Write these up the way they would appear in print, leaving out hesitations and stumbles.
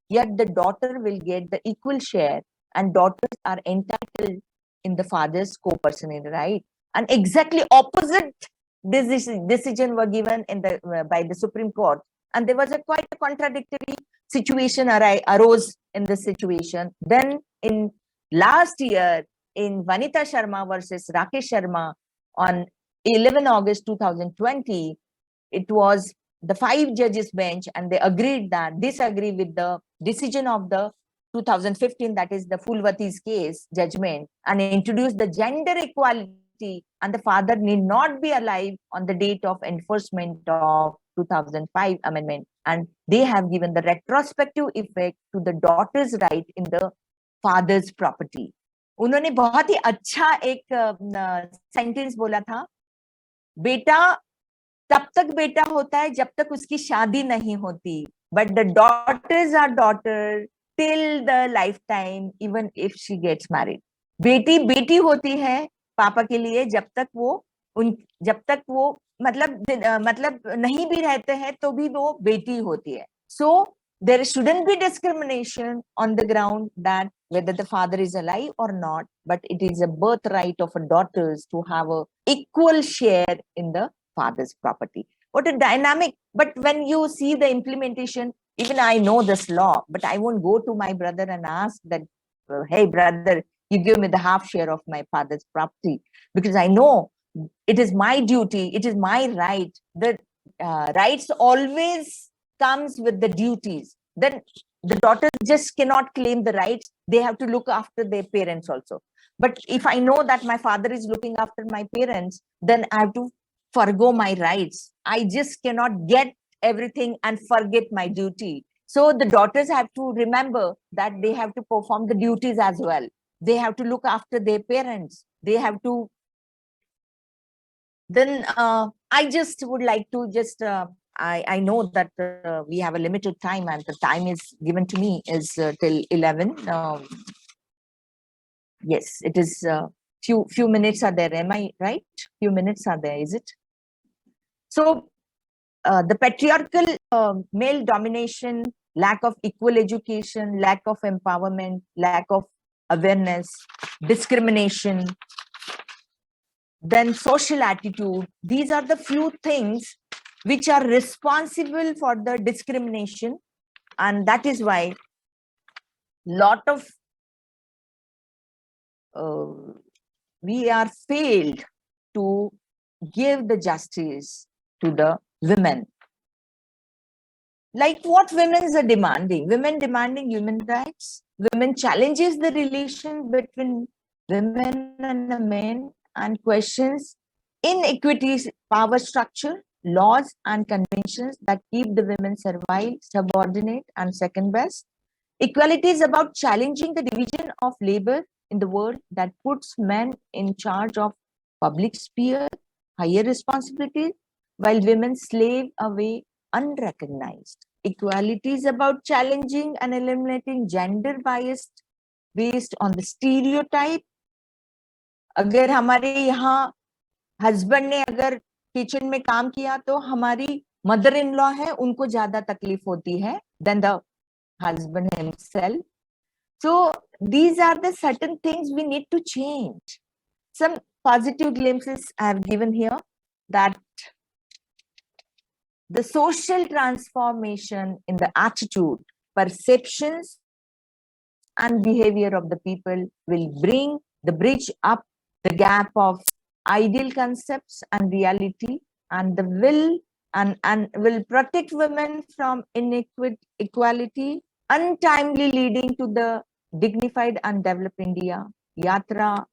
yet the daughter will get the equal share, and daughters are entitled in the father's co-personal right. And exactly opposite decision were given in the by the Supreme Court, and there was a quite a contradictory situation arose in this situation. Then in last year, in Vanita Sharma versus Rakesh Sharma on 11 August 2020, it was the 5 judges bench, and they agreed that disagree with the decision of the 2015, that is the Fulvati's case judgment, and introduced the gender equality, and the father need not be alive on the date of enforcement of 2005 amendment, and they have given the retrospective effect to the daughter's right in the father's property. उन्होंने बहुत ही अच्छा एक sentence बोला था, बेटा तब तक बेटा होता है जब तक उसकी शादी नहीं होती, but the daughters are daughter till the lifetime even if she gets married. बेटी बेटी होती है पापा के लिए जब तक वो मतलब नहीं भी रहते हैं तो भी वो बेटी होती है. So there shouldn't be discrimination on the ground that whether the father is alive or not, but it is a birthright of a daughters to have a equal share in the father's property. What a dynamic. But when you see the implementation, even I know this law, but I won't go to my brother and ask that, hey brother, you give me the half share of my father's property, because I know it is my duty, it is my right. The rights always comes with the duties. Then the daughters just cannot claim the rights, they have to look after their parents also. But if I know that my father is looking after my parents, then I have to forgo my rights. I just cannot get everything and forget my duty. So the daughters have to remember that they have to perform the duties as well. They have to look after their parents. They have to. Then I just would like to just, I know that we have a limited time, and the time is given to me is till 11. Yes, it is few minutes are there. Am I right? Few minutes are there, is it? So the patriarchal male domination, lack of equal education, lack of empowerment, lack of awareness, discrimination, then social attitude, these are the few things which are responsible for the discrimination. And that is why lot of we are failed to give the justice to the women. Like what women are demanding? Women demanding human rights. Women challenges the relation between women and the men and questions inequities, power structure, laws and conventions that keep the women servile, subordinate and second best. Equality is about challenging the division of labor in the world that puts men in charge of public sphere, higher responsibilities, while women slave away unrecognized. Equality is about challenging and eliminating gender bias based on the stereotype. अगर हमारे यहाँ husband ने अगर kitchen में काम किया तो हमारी मदर इन लॉ है उनको ज्यादा तकलीफ होती है than the husband himself. So these are the certain things we need to change. Some positive glimpses I have given here, that the social transformation in the attitude, perceptions and behavior of the people will bring the bridge up the gap of ideal concepts and reality, and the will and will protect women from inequality, untimely leading to the dignified and developed India. Yatra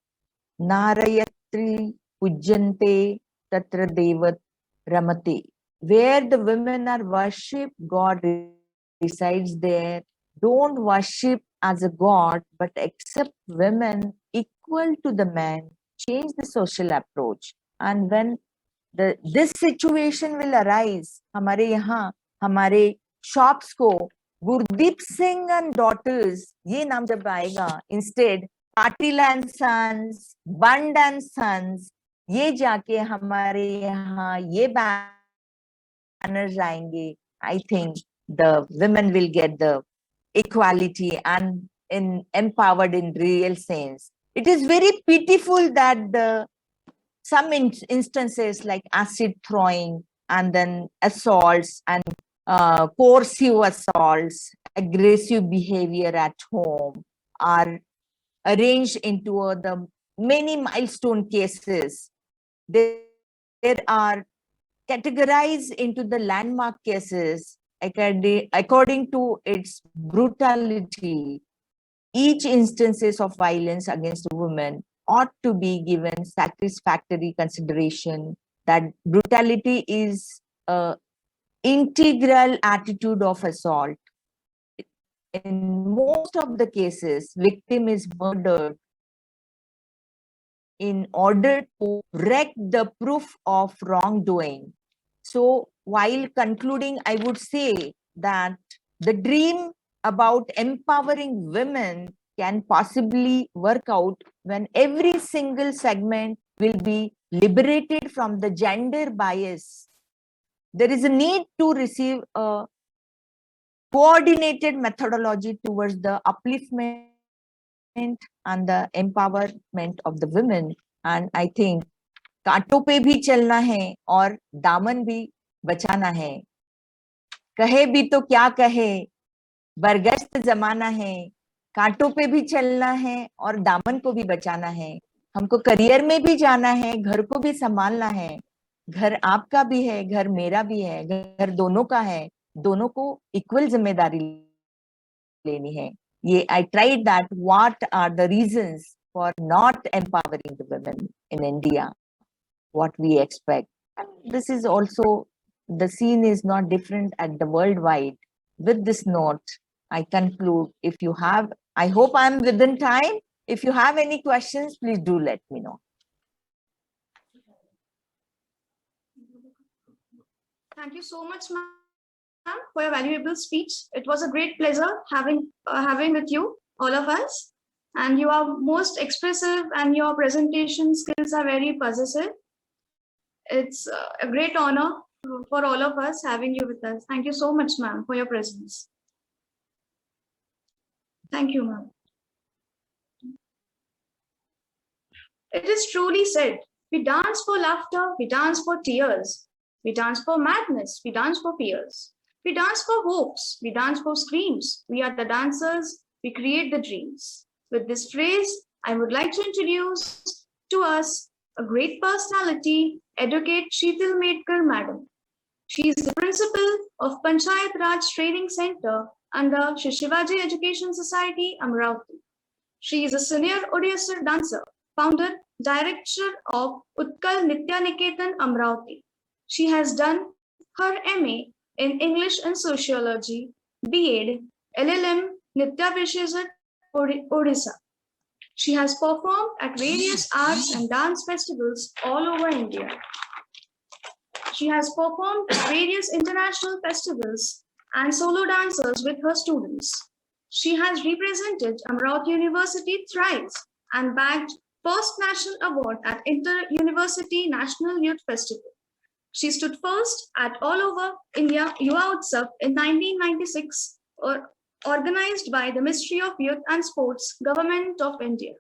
Narayatri Pujjante Tatra Devat Ramati. Where the women are worshipped, God resides there. Don't worship as a God, but accept women equal to the men. Change the social approach. And when this situation will arise, हमारे यहाँ हमारे shops को Gurdeep Singh and daughters ये नाम जब आएगा, instead Patil and Sons, Bund and Sons, ये जाके हमारे यहाँ ये banners आएंगे, I think the women will get the equality and empowered in real sense. It is very pitiful that some instances like acid throwing and then assaults and coercive assaults, aggressive behavior at home are arranged into the many milestone cases. There are categorized into the landmark cases according to its brutality. Each instances of violence against women ought to be given satisfactory consideration, that brutality is a integral attitude of assault. In most of the cases, victim is murdered in order to wreck the proof of wrongdoing. So while concluding, I would say that the dream about empowering women can possibly work out when every single segment will be liberated from the gender bias. There is a need to receive a coordinated methodology towards the upliftment and the empowerment of the women. And I think कांटों पे भी चलना है और दामन भी बचाना है. कहे भी तो क्या कहे, बरगश्त जमाना है. कांटों पे भी चलना है और दामन को भी बचाना है. हमको करियर में भी जाना है, घर को भी संभालना है. घर आपका भी है, घर मेरा भी है, घर दोनों का है. दोनों को इक्वल जिम्मेदारी लेनी है. ये I tried that what are the reasons for not empowering the women in India, what we expect. And this is also, the scene is not different at the worldwide. With this note, I conclude. If you have, I hope I'm within time. If you have any questions, please do let me know. Thank you so much, ma'am, for your valuable speech. It was a great pleasure having with you, all of us. And you are most expressive and your presentation skills are very possessive. It's a great honor for all of us having you with us. Thank you so much, ma'am, for your presence. Thank you, ma'am. It is truly said, we dance for laughter, we dance for tears, we dance for madness, we dance for fears, we dance for hopes, we dance for screams. We are the dancers, we create the dreams. With this phrase, I would like to introduce to us a great personality, Advocate Sheetal Medkar Madam. She is the principal of Panchayat Raj Training Center under Shri Shivaji Education Society, Amravati. She is a senior Odisha dancer, founder, director of Utkal Nitya Niketan, Amravati. She has done her MA in English and Sociology, B.Ed, LLM, Nitya Visheshat, Odisha. She has performed at various arts and dance festivals all over India. She has performed at various international festivals and solo dancers with her students. She has represented Amravati University thrice and bagged first national award at Inter-University National Youth Festival. She stood first at All Over India Yuva Utsav in 1996, organized by the Ministry of Youth and Sports, Government of India.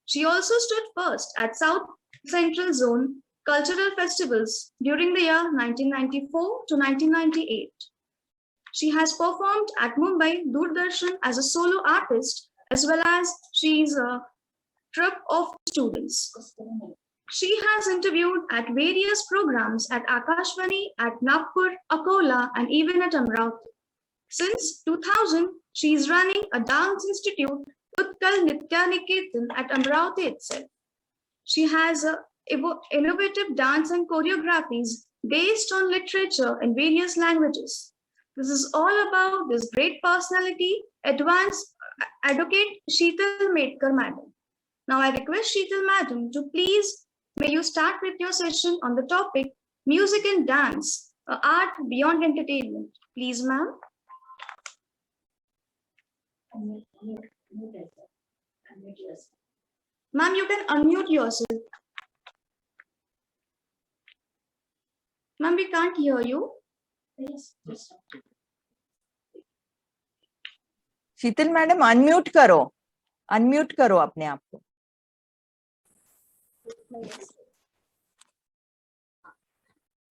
She also stood first at South Central Zone Cultural Festivals during the year 1994 to 1998. She has performed at Mumbai Doordarshan as a solo artist, as well as she is a troupe of students. She has interviewed at various programs at Akashvani, at Nagpur, Akola, and even at Amravati. Since 2000, she is running a dance institute, Utkal Nitya Niketan, at Amravati itself. She has innovative dance and choreographies based on literature in various languages. This is all about this great personality, Advanced Advocate Sheetal Medkar Madam. Now I request Sheetal Madam to please, may you start with your session on the topic Music and Dance, Art Beyond Entertainment. Please, ma'am. Ma'am, you can unmute yourself. Ma'am, we can't hear you. Yes. Sheetal madam unmute करो अपने आप को.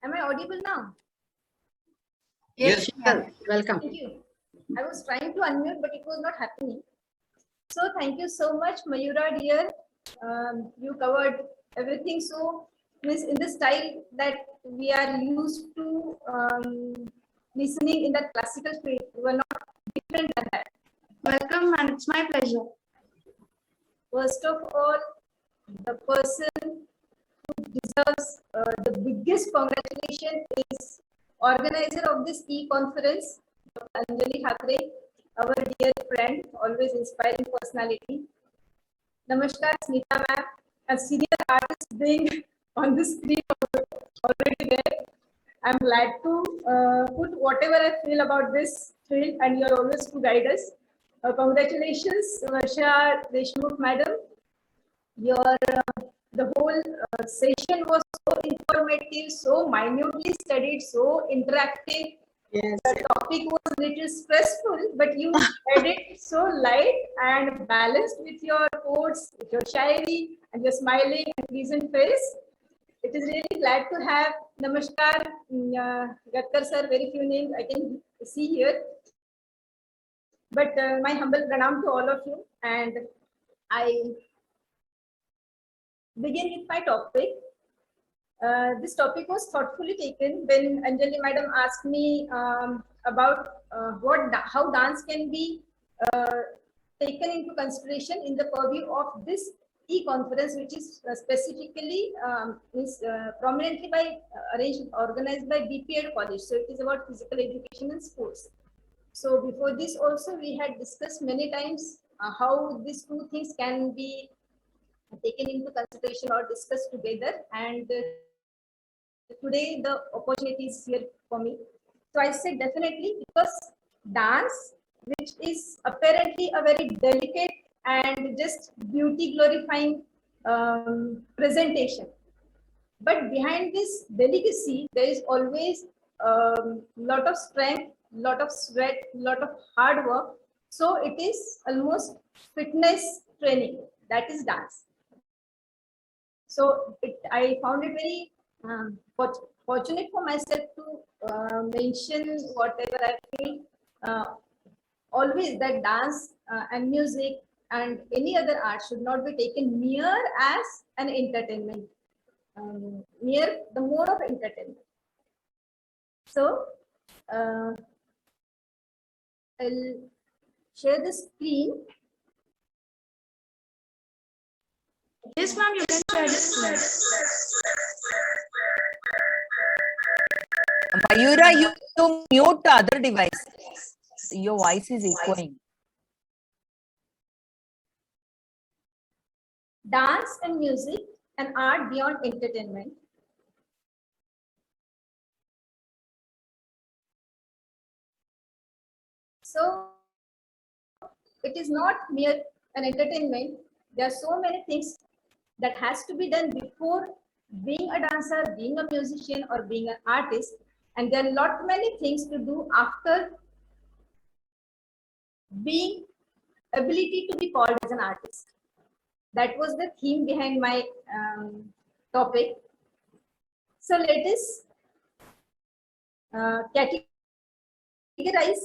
Am I audible now? Yes, welcome. Thank you. I was trying to unmute, but it was not happening. So thank you so much, Mayura dear. You covered everything so in the style that we are used to listening in that classical field. You were not different than that. Welcome, and it's my pleasure. First of all, the person who deserves the biggest congratulation is organizer of this e-conference, Dr. Anjali Thakre, our dear friend, always inspiring personality. Namaskar, Smita ma'am, a senior artist being on the screen already there. I'm glad to put whatever I feel about this field, and you're always to guide us. Congratulations, Varsha Deshmukh madam. Your the whole session was so informative, so minutely studied, so interactive. Yes. The topic was little stressful, but you made it so light and balanced with your quotes, with your shairi, and your smiling and pleasant face. It is really glad to have Namaskar, Gatkar sir, very few names I can see here. But my humble pranam to all of you, and I begin with my topic. This topic was thoughtfully taken when Anjali madam asked me about how dance can be taken into consideration in the purview of this e-conference, which is specifically prominently organized by BPEd College. So it is about physical education and sports. So before this also we had discussed many times how these two things can be taken into consideration or discussed together, and today the opportunity is here for me. So I said definitely, because dance, which is apparently a very delicate and just beauty glorifying presentation, but behind this delicacy there is always lot of strength, lot of sweat, lot of hard work. So it is almost fitness training, that is dance. So I found it very fortunate for myself to mention whatever I feel. Always that dance and music and any other art should not be taken mere as an entertainment, mere the mode of entertainment. So I'll share the screen. Yes, ma'am, you can share this. Mayura, you mute the other device. Your voice is echoing. Dance and music and art beyond entertainment. So it is not mere an entertainment. There are so many things that has to be done before being a dancer, being a musician, or being an artist. And there are lot many things to do after being ability to be called as an artist. That was the theme behind my topic. So let us categorize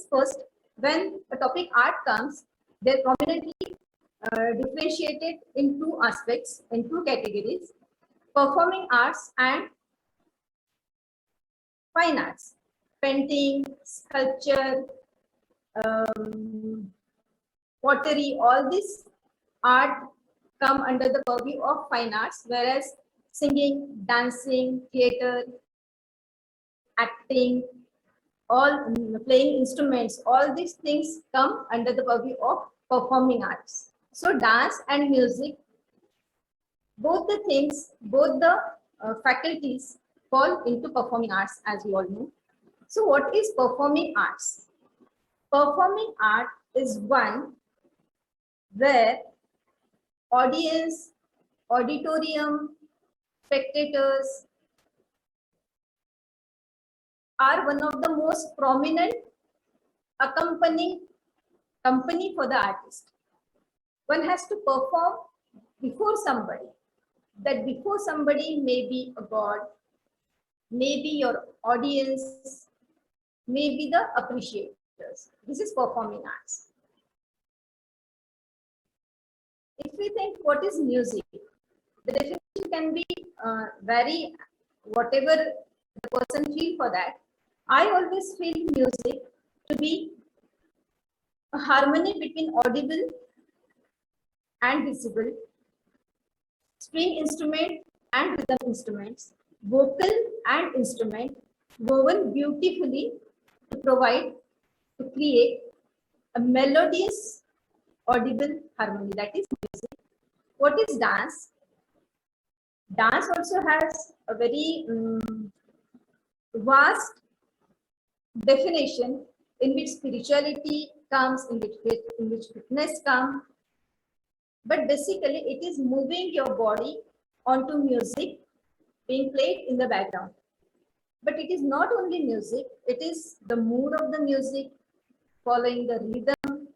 first. When the topic art comes, they're prominently differentiated in two aspects, in two categories: performing arts and fine arts. Painting, sculpture, pottery, all this art come under the purview of fine arts, whereas singing, dancing, theater, acting, all playing instruments, all these things come under the purview of performing arts. So dance and music, both the things, both the faculties fall into performing arts, as we all know. So what is performing arts? Performing art is one where audience, auditorium, spectators are one of the most prominent accompanying company for the artist. One has to perform before somebody. That before somebody may be a god, maybe your audience, maybe the appreciators. This is performing arts. If we think what is music, the definition can be very whatever the person feel for that. I always feel music to be a harmony between audible and visible, string instrument and rhythm instruments, vocal and instrument, woven beautifully to provide, to create a melodious, audible harmony. That is music. What is dance? Dance also has a very vast definition in which spirituality comes, in which fitness comes. But basically, it is moving your body onto music being played in the background. But it is not only music, it is the mood of the music, following the rhythm,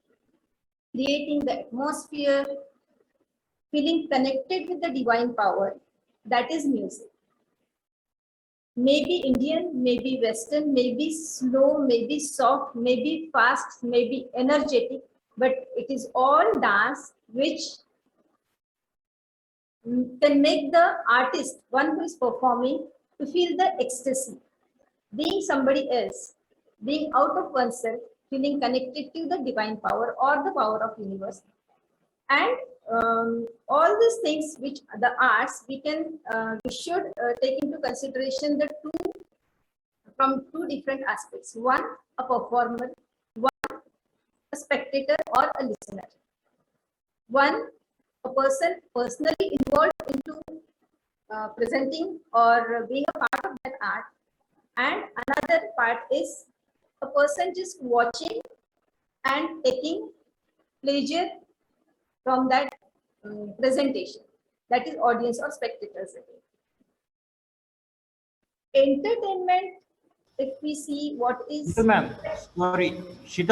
creating the atmosphere, feeling connected with the divine power. That is music. Maybe Indian, maybe Western, maybe slow, maybe soft, maybe fast, maybe energetic, but it is all dance which can make the artist, one who is performing, to feel the ecstasy, being somebody else, being out of oneself, feeling connected to the divine power or the power of universe. And all these things which the arts we should take into consideration the two from two different aspects. One, a performer, one, a spectator or a listener. One, a person personally involved into presenting or being a part of that art, and another part is a person just watching and taking pleasure from that presentation. That is audience or spectators again. Entertainment, if we see what is... Sheetal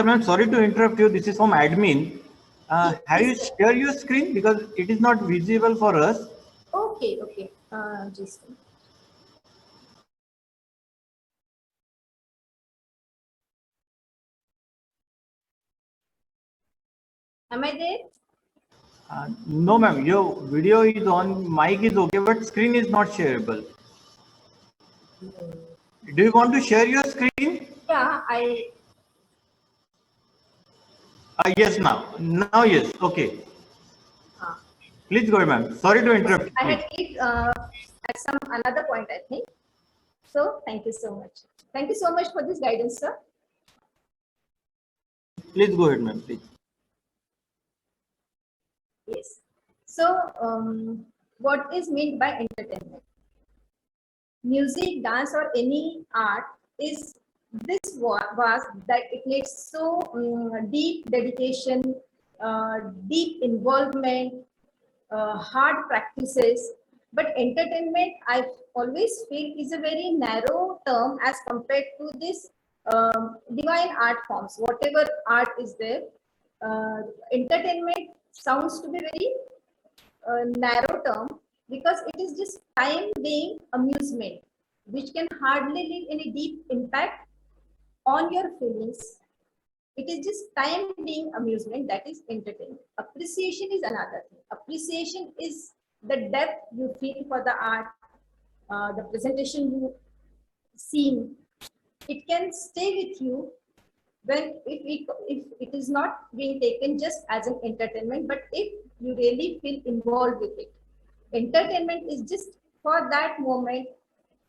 ma'am, sorry to interrupt you. This is from admin. Have you share your screen because it is not visible for us? Okay. Just... Am I there? No, ma'am. Your video is on, mic is okay, but screen is not shareable. Do you want to share your screen? Yeah, Yes, now yes. Okay. Please go ahead, ma'am. Sorry to interrupt. I had it at some another point, I think. So thank you so much. Thank you so much for this guidance, sir. Please go ahead, ma'am. Please. Yes. So what is meant by entertainment? Music, dance, or any art is this vast that it needs so deep dedication, deep involvement, hard practices. But entertainment, I always feel, is a very narrow term as compared to this divine art forms. Whatever art is there, entertainment sounds to be very narrow term, because it is just time being amusement, which can hardly leave any deep impact on your feelings. It is just time being amusement, that is entertainment. Appreciation is another thing. Appreciation is the depth you feel for the art, the presentation you see. It can stay with you when if it is not being taken just as an entertainment, but if you really feel involved with it. Entertainment is just for that moment,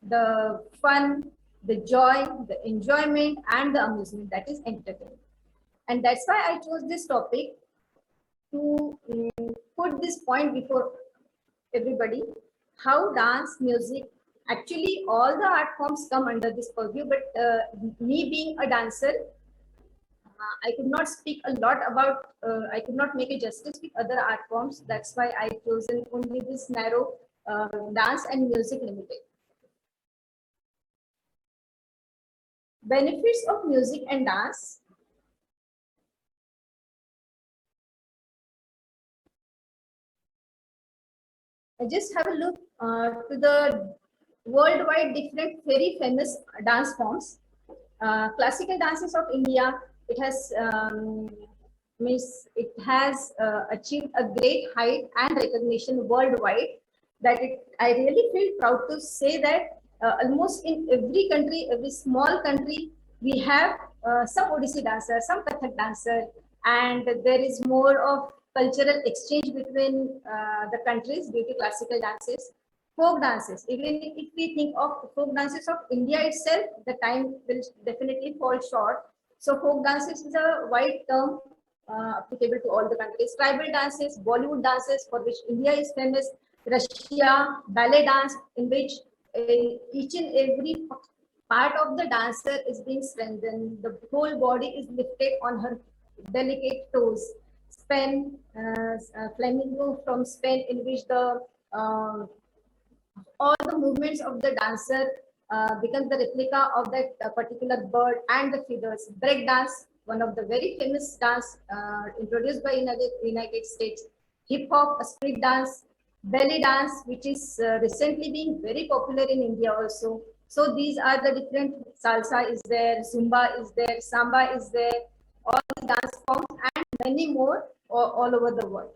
the fun, the joy, the enjoyment, and the amusement. That is entertainment. And that's why I chose this topic to put this point before everybody. How dance, music, actually all the art forms come under this purview, but me being a dancer, I could not speak a lot about, I could not make a justice with other art forms. That's why I chosen only this narrow dance and music limited. Benefits of music and dance. just have a look to the worldwide different very famous dance forms. Classical dances of India, it has achieved a great height and recognition worldwide. I really feel proud to say that almost in every country, every small country, we have some Odissi dancer, some Kathak dancer, and there is more of cultural exchange between the countries due to classical dances. Folk dances, even if we think of folk dances of India itself, the time will definitely fall short. So folk dances is a wide term applicable to all the countries. Tribal dances, Bollywood dances, for which India is famous, Russia, ballet dance, in which each and every part of the dancer is being strengthened. The whole body is lifted on her delicate toes. Spain, flamenco from Spain, in which all the movements of the dancer becomes the replica of that particular bird and the feathers. Break dance, one of the very famous dance introduced by United States. Hip hop, a street dance, belly dance, which is recently being very popular in India also. So these are the different, salsa is there, zumba is there, samba is there, all the dance forms and many more all over the world.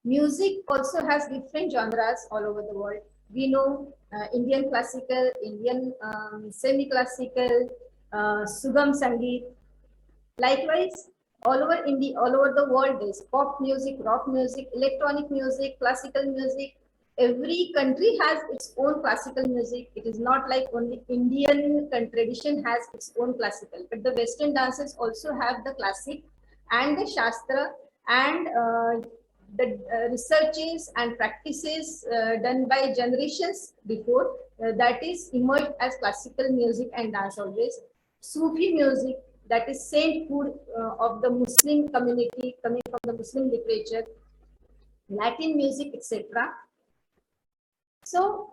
Music also has different genres all over the world. We know Indian classical, Indian semi-classical, Sugam Sangeet. Likewise, all over India, all over the world, there's pop music, rock music, electronic music, classical music. Every country has its own classical music. It is not like only Indian tradition has its own classical, but the Western dances also have the classic and the Shastra and the researches and practices done by generations before that is emerged as classical music and dance always. Sufi music, that is sainthood of the Muslim community coming from the Muslim literature, Latin music, etc. So,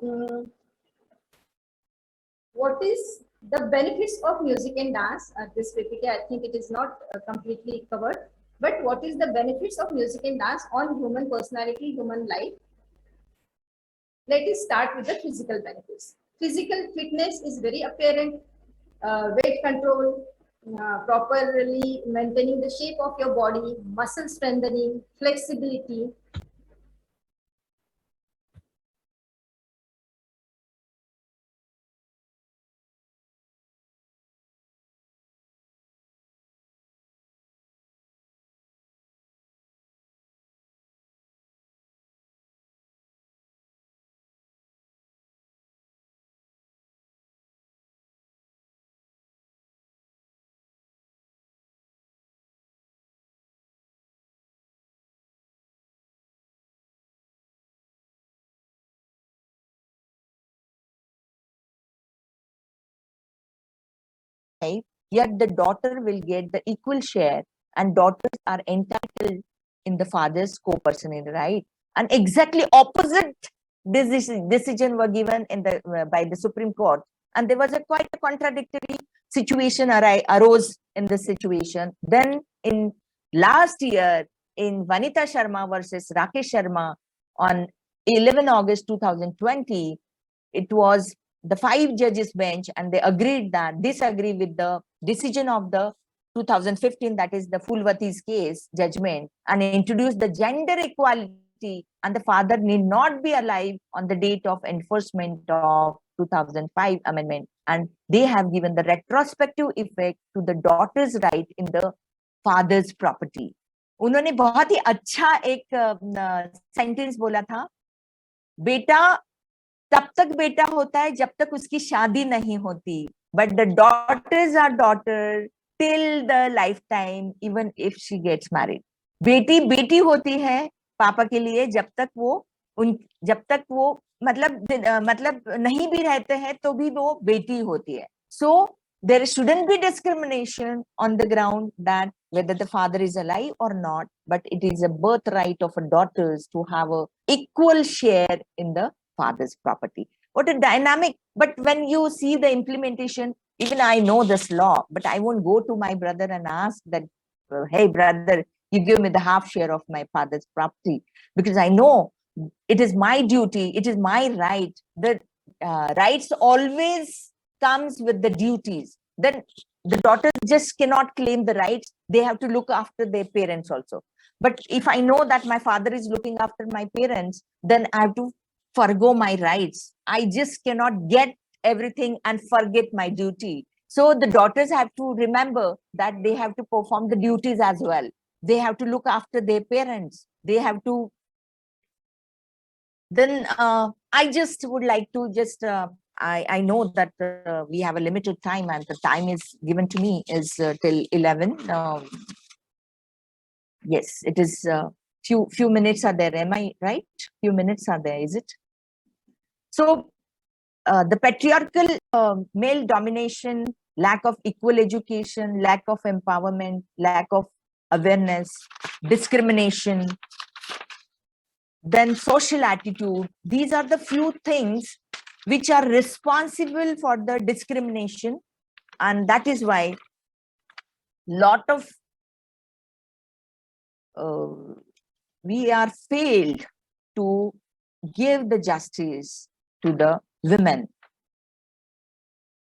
what is the benefits of music and dance? This PPT, I think it is not completely covered. But what is the benefits of music and dance on human personality, human life? Let us start with the physical benefits. Physical fitness is very apparent. Weight control, properly maintaining the shape of your body, muscle strengthening, flexibility. Yet the daughter will get the equal share, and daughters are entitled in the father's co-personality, right? And exactly opposite decision were given in the by the Supreme Court, and there was a quite a contradictory situation arose in this situation. Then in last year, in Vanita Sharma versus Rakesh Sharma on 11 August 2020, it was the 5 judges bench, and they agreed that disagree with the decision of the 2015, that is the Fulvati's case judgment, and introduced the gender equality, and the father need not be alive on the date of enforcement of 2005 amendment, and they have given the retrospective effect to the daughter's right in the father's property. उन्होंने बहुत ही अच्छा एक sentence बोला था, बेटा तब तक बेटा होता है जब तक उसकी शादी नहीं होती, but the daughters are daughter till the lifetime even if she gets married. बेटी बेटी होती है पापा के लिए जब तक वो मतलब नहीं भी रहते हैं तो भी वो बेटी होती है. So there shouldn't be discrimination on the ground that whether the father is alive or not, but it is a birthright of a daughters to have a equal share in the father's property. What a dynamic. But when you see the implementation, even I know this law, but I won't go to my brother and ask that, hey brother, You give me the half share of my father's property, because I know it is my duty, it is my right. The rights always comes with the duties. Then the daughters just cannot claim the rights. They have to look after their parents also. But if I know that my father is looking after my parents, then I have to forgo my rights. I just cannot get everything and forget my duty. So the daughters have to remember that they have to perform the duties as well. They have to look after their parents. They have to. Then I just would like to just, I know that we have a limited time and the time is given to me is till 11. Yes, it is few minutes are there. Am I right? Few minutes are there, is it? So the patriarchal male domination, lack of equal education, lack of empowerment, lack of awareness, discrimination, then social attitude. These are the few things which are responsible for the discrimination. And that is why lot of we are failed to give the justice to the women.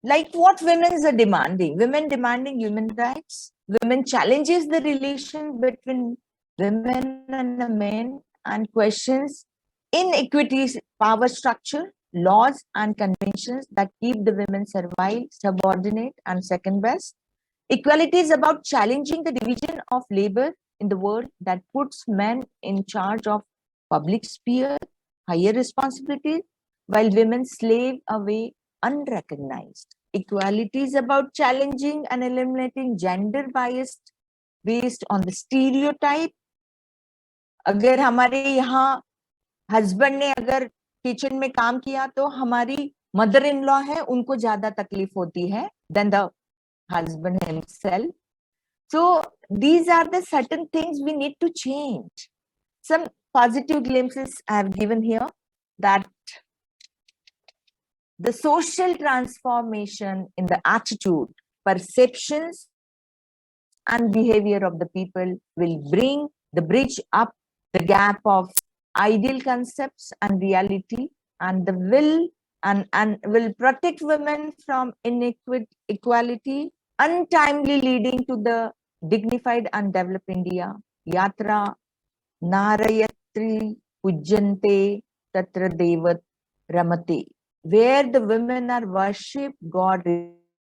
Like what women are demanding? Women demanding human rights. Women challenges the relation between women and the men and questions inequities, power structure, laws and conventions that keep the women servile, subordinate and second best. Equality is about challenging the division of labor in the world that puts men in charge of public sphere, higher responsibilities, while women slave away unrecognized. Equality is about challenging and eliminating gender bias based on the stereotype. अगर हमारे यहाँ husband ने अगर kitchen में काम किया तो हमारी मदर इन लॉ है उनको ज्यादा तकलीफ होती है than the husband himself. So these are the certain things we need to change. Some positive glimpses I have given here, that the social transformation in the attitude, perceptions and behavior of the people will bring the bridge up the gap of ideal concepts and reality, and the will and will protect women from inequality, untimely leading to the dignified and developed India. Yatra Narayatri Pujjante Tatra Devat Ramati. Where the women are worshipped, God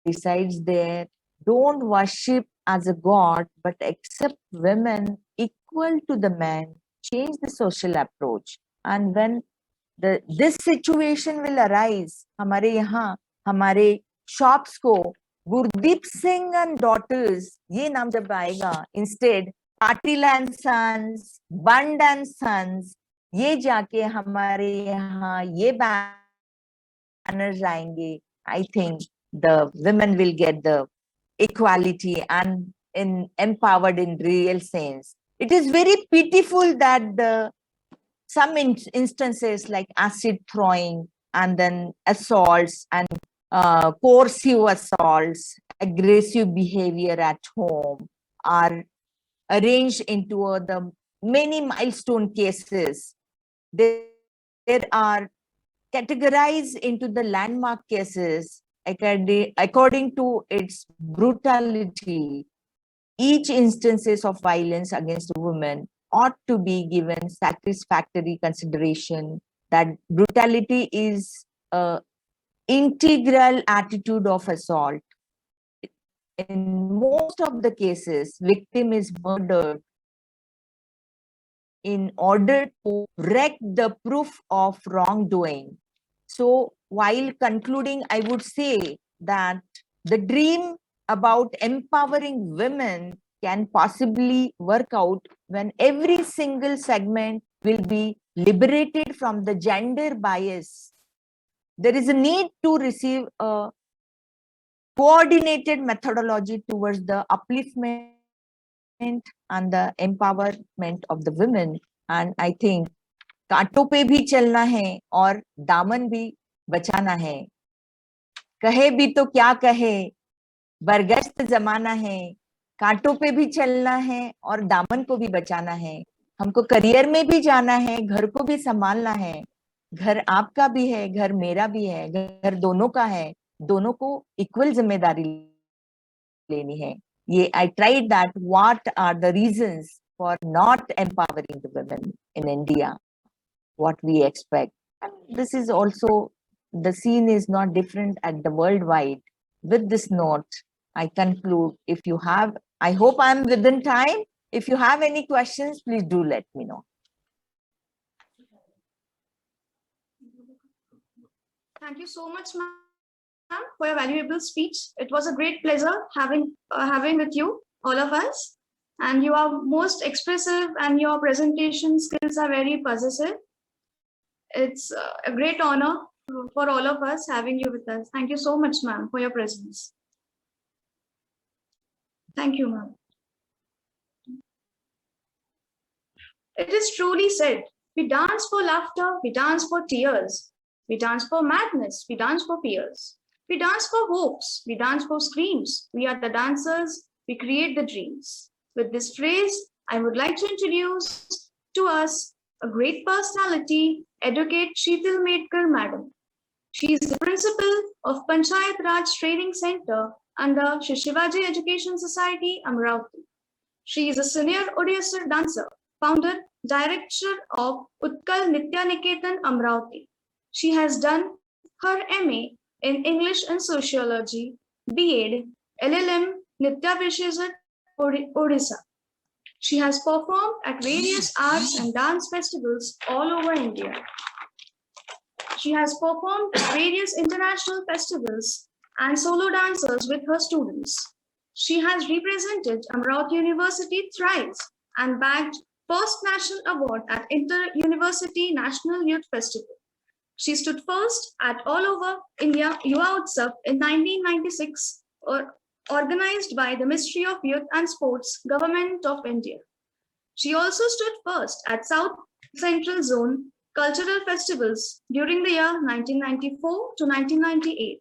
resides there. Don't worship as a God, but accept women equal to the men. Change the social approach. And when this situation will arise, हमारे यहाँ हमारे shops को Gurdeep Singh and daughters ये नाम जब आएगा, instead Patil and Sons, Bund and Sons, ये जाके हमारे यहाँ ये banners आएंगे, I think the women will get the equality and empowered in real sense. It is very pitiful that some instances like acid throwing and then assaults and coercive assaults, aggressive behavior at home are arranged into the many milestone cases. There are categorized into the landmark cases according to its brutality. Each instances of violence against a woman ought to be given satisfactory consideration, that brutality is an integral attitude of assault. In most of the cases, victim is murdered in order to wreck the proof of wrongdoing. So while concluding, I would say that the dream about empowering women can possibly work out when every single segment will be liberated from the gender bias. There is a need to receive a coordinated methodology towards the upliftment and the empowerment of the women. And I think कांटों पे भी चलना है और दामन भी बचाना है. कहे भी तो क्या कहे, बरगश्त जमाना है, कांटों पे भी चलना है और दामन को भी बचाना है। हमको करियर में भी जाना है, घर को भी संभालना है। घर आपका भी है, घर मेरा भी है, घर दोनों का है। दोनों को इक्वल जिम्मेदारी लेनी है। ये I tried that what are the reasons for not empowering the women in India, what we expect. And this is also, the scene is not different at the worldwide. With this note, I conclude. If you have, I hope I'm within time. If you have any questions, please do let me know. Thank you so much, ma'am, for your valuable speech. It was a great pleasure having with you, all of us. And you are most expressive, and your presentation skills are very possessive. It's a great honor for all of us having you with us. Thank you so much, ma'am, for your presence. Thank you, ma'am. It is truly said, we dance for laughter, we dance for tears, we dance for madness, we dance for fears, we dance for hopes, we dance for screams. We are the dancers, we create the dreams. With this phrase, I would like to introduce to us a great personality, Advocate Sheetal Medkar Madam. She is the principal of Panchayat Raj Training Center under Shri Shivaji Education Society, Amravati. She is a senior Odisha dancer, founder, director of Utkal Nitya Niketan, Amravati. She has done her MA in English and Sociology, B.Ed, LLM, Nitya Visheshat, Odisha. She has performed at various arts and dance festivals all over India. She has performed at various international festivals and solo dancers with her students. She has represented Amravati University thrice and bagged first national award at Inter-University National Youth Festival. She stood first at All Over India Yuva Utsav in 1996, organized by the Ministry of Youth and Sports, Government of India. She also stood first at South Central Zone cultural festivals during the year 1994 to 1998.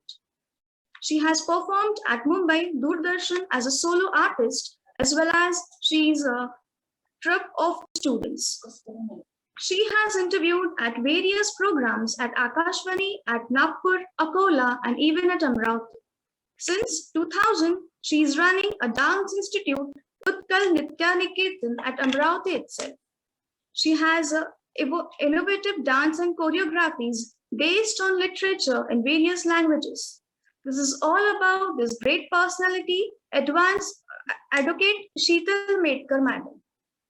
She has performed at Mumbai Doordarshan as a solo artist, as well as she is a troupe of students. She has interviewed at various programs at Akashvani, at Nagpur, Akola, and even at Amravati. Since 2000, she is running a dance institute, Utkal Nitya Niketan, at Amravati itself. She has innovative dance and choreographies based on literature in various languages. This is all about this great personality, Advocate Sheetal Medkar Madam.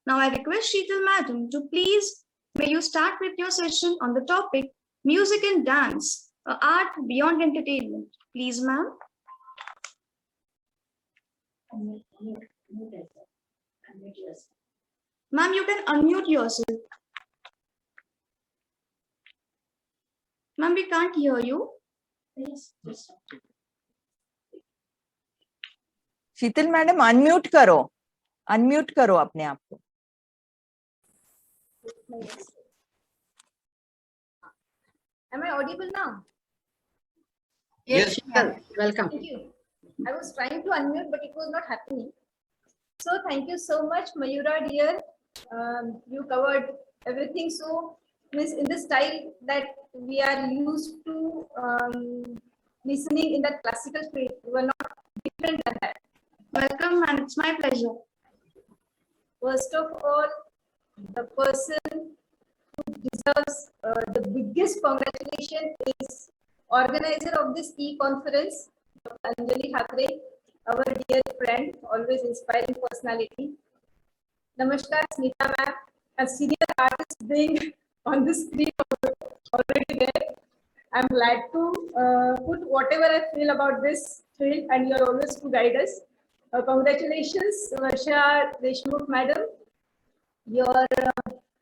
Now I request Sheetal Madam to please, may you start with your session on the topic, Music and Dance, Art Beyond Entertainment. Please, ma'am. Ma'am, you can unmute yourself. Ma'am, we can't hear you. Sheetal madam unmute करो अपने आप को. Am I audible now? Yes, Sheetal, welcome. Thank you. I was trying to unmute, but it was not happening. So thank you so much, Mayura dear. You covered everything so in the style that we are used to listening in that classical field. You were not different than that. Welcome, and it's my pleasure. First of all, the person who deserves the biggest congratulation is organizer of this e-conference, Anjali Thakre, our dear friend, always inspiring personality. Namaskar, Smita ma'am, a senior artist being on the screen already there. I'm glad to put whatever I feel about this field, and you're always to guide us. Congratulations, Varsha Deshmukh madam. Your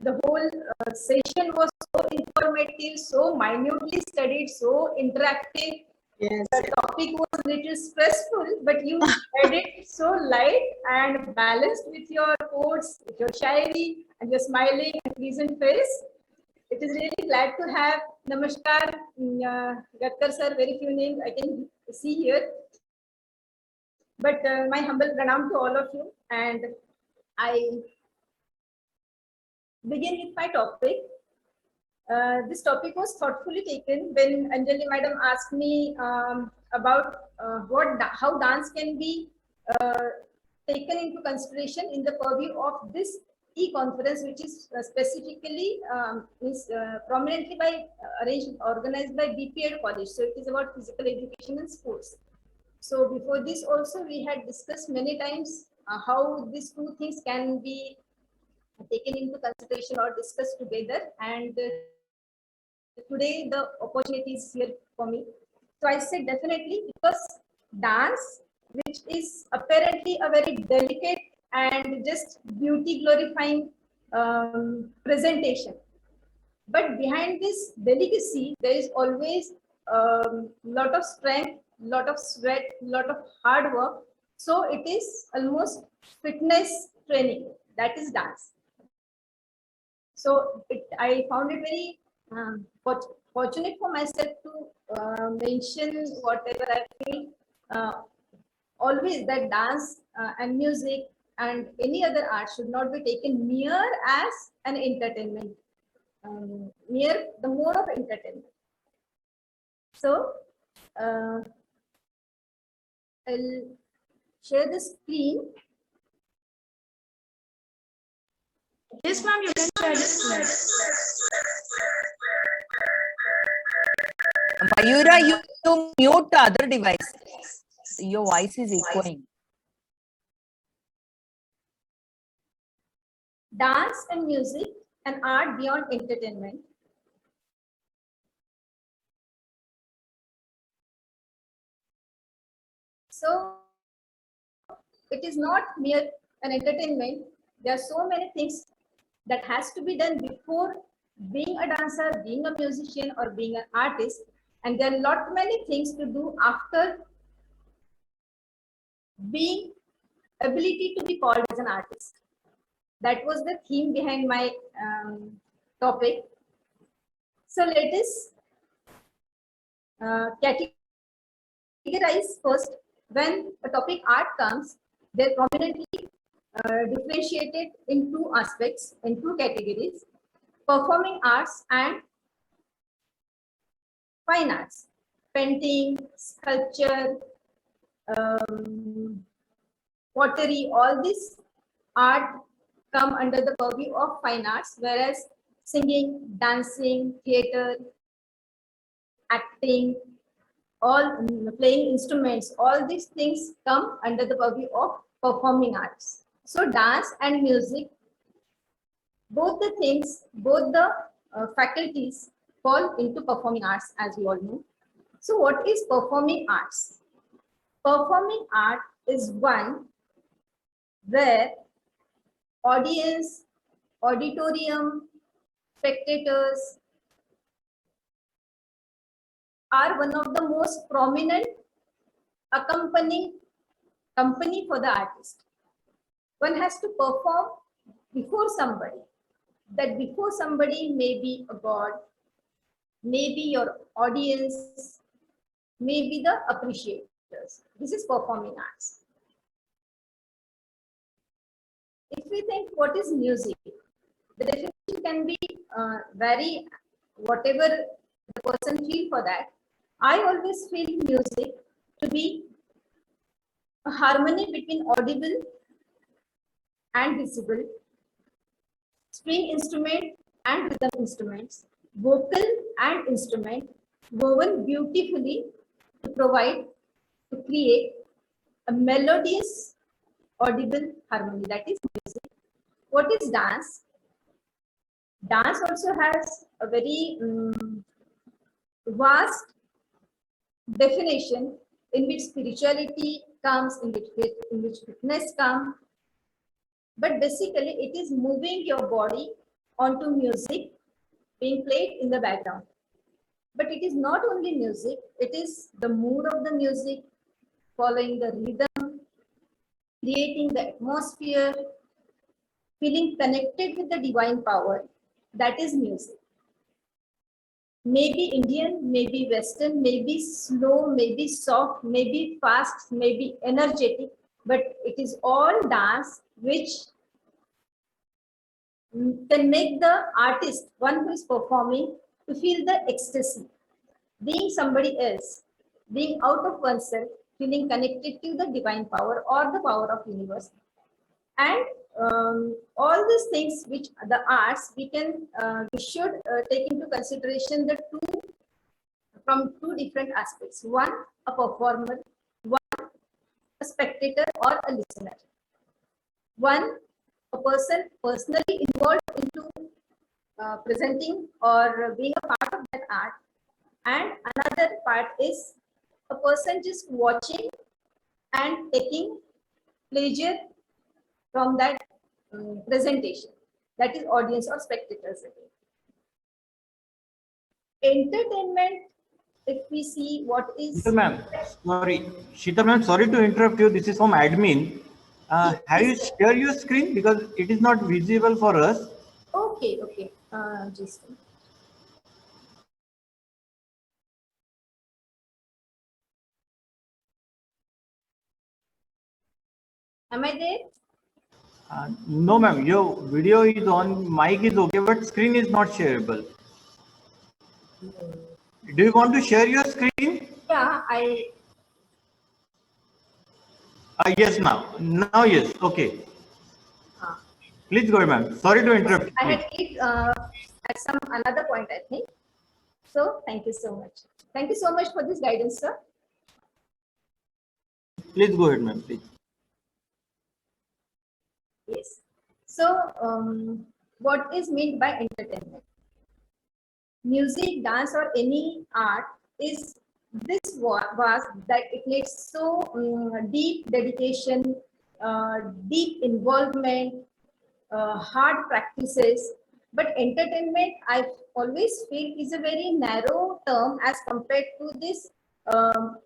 the whole session was so informative, so minutely studied, so interactive. Yes. The topic was a little stressful, but you made it so light and balanced with your quotes, with your shairi, and your smiling and pleasant face. It is really glad to have Namaskar, Gatkar sir, very few names I can see here. But my humble pranam to all of you, and I begin with my topic. This topic was thoughtfully taken when Anjali Madam asked me about how dance can be uh, taken into consideration in the purview of this e-conference, which is specifically prominently organized by BPEd College. So it is about physical education and sports. So before this also we had discussed many times how these two things can be taken into consideration or discussed together, and today the opportunity is here for me. So I said definitely, because dance, which is apparently a very delicate and just beauty glorifying presentation, but behind this delicacy there is always lot of strength, lot of sweat, lot of hard work. So it is almost fitness training, that is dance. So I found it very fortunate for myself to mention whatever I feel always, that dance and music and any other art should not be taken mere as an entertainment, mere the mode of entertainment. So I'll share the screen. Yes, ma'am, you can share this. Mayura, you mute the other device. Your voice is echoing. Dance and music, an art beyond entertainment. So it is not mere an entertainment. There are so many things that has to be done before being a dancer, being a musician, or being an artist. And there are lot many things to do after being ability to be called as an artist. That was the theme behind my topic. So let us categorize first. When the topic art comes, they're prominently differentiated in two aspects, in two categories: performing arts and fine arts. Painting, sculpture, pottery, all this art come under the purview of fine arts, whereas singing, dancing, theater, acting, all playing instruments, all these things come under the purview of performing arts. So dance and music, both the things, both the faculties fall into performing arts, as we all know. So what is performing arts? Performing art is one where audience, auditorium, spectators are one of the most prominent accompanying company for the artist. One has to perform before somebody. That before somebody may be a god, maybe your audience, maybe the appreciators. This is performing arts. If we think what is music, the definition can be vary whatever the person feel for that. I always feel music to be a harmony between audible and visible, string instrument and rhythm instruments, vocal and instrument, woven beautifully to provide, to create a melodious audible harmony, that is music. What is dance? Dance also has a very vast definition, in which spirituality comes, in which fitness comes. But basically it is moving your body onto music being played in the background. But it is not only music, it is the mood of the music, following the rhythm, creating the atmosphere, feeling connected with the divine power. That is music. maybe Indian, maybe Western, maybe slow, maybe soft, maybe fast, maybe energetic, but it is all dance which can make the artist, one who is performing, to feel the ecstasy, being somebody else, being out of oneself, feeling connected to the divine power or the power of universe. And all these things which the arts we should take into consideration the two from two different aspects. One, a performer, one, a spectator or a listener. One, a person personally involved into presenting or being a part of that art, and another part is a person just watching and taking pleasure from that presentation, that is audience or spectators again. Entertainment, if we see what is Sheetal ma'am, sorry to interrupt you. This is from admin. Have you shared your screen because it is not visible for us? okay, just am I there? No, ma'am. Your video is on, mic is okay, but screen is not shareable. Do you want to share your screen? Yeah, Yes, now. Now, yes. Okay. Please go ahead, ma'am. Sorry to interrupt. I had clicked at some another point, I think. So thank you so much. Thank you so much for this guidance, sir. Please go ahead, ma'am. Please. Yes. So what is meant by entertainment? Music, dance, or any art is this vast that it needs so deep dedication, deep involvement, hard practices. But entertainment, I always feel, is a very narrow term as compared to this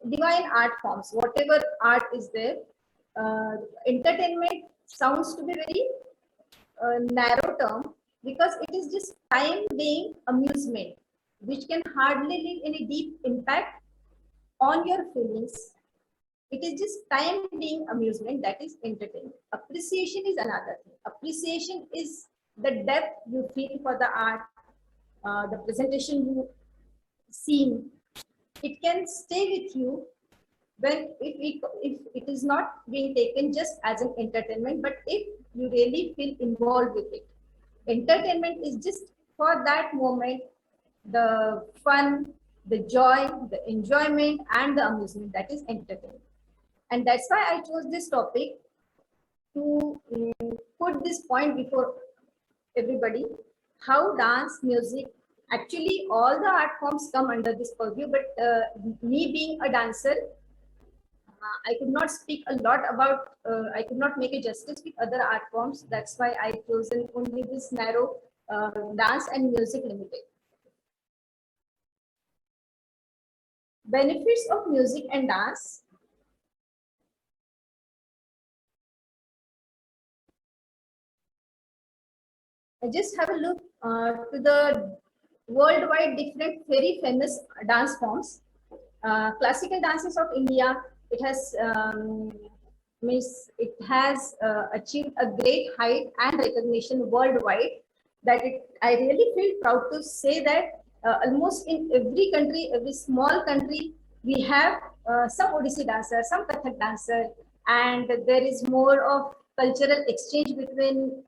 divine art forms. Whatever art is there, entertainment sounds to be very narrow term, because it is just time being amusement, which can hardly leave any deep impact on your feelings. It is just time being amusement, that is entertainment. Appreciation is another thing. Appreciation is the depth you feel for the art, the presentation you see. It can stay with you when if it is not being taken just as an entertainment, but if you really feel involved with it. Entertainment is just for that moment, the fun, the joy, the enjoyment, and the amusement, that is entertainment. And that's why I chose this topic to put this point before everybody, how dance, music, actually all the art forms come under this purview, but me being a dancer, I could not speak a lot about, I could not make a justice with other art forms. That's why I chosen only this narrow dance and music limited. Benefits of music and dance. I just have a look to the worldwide different very famous dance forms. Classical dances of India, it has achieved a great height and recognition worldwide. That I really feel proud to say that almost in every country, every small country, we have some Odissi dancer, some Kathak dancer, and there is more of cultural exchange between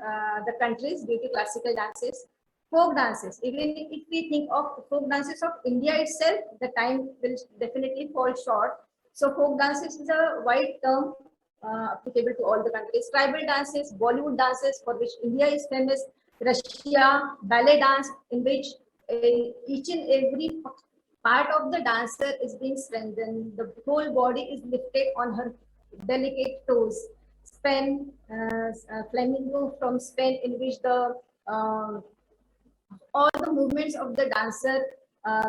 the countries due to classical dances. Folk dances, even if we think of folk dances of India itself, the time will definitely fall short. So folk dances is a wide term applicable to all the countries. Tribal dances, Bollywood dances, for which India is famous. Russia, ballet dance, in which each and every part of the dancer is being strengthened. The whole body is lifted on her delicate toes. Spain, flamenco from Spain, in which the all the movements of the dancer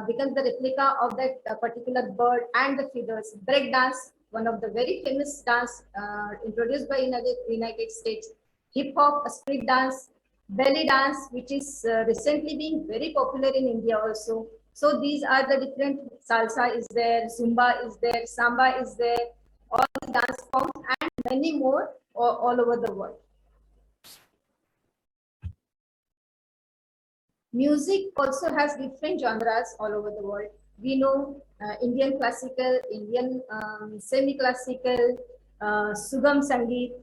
becomes the replica of that particular bird and the figures. Break dance, one of the very famous dance introduced by United States. Hip hop, a street dance. Belly dance, which is recently being very popular in India also. So these are the different, salsa is there, zumba is there, samba is there, all the dance forms and many more all over the world. Music also has different genres all over the world. We know Indian classical, Indian semi-classical, Sugam Sangeet.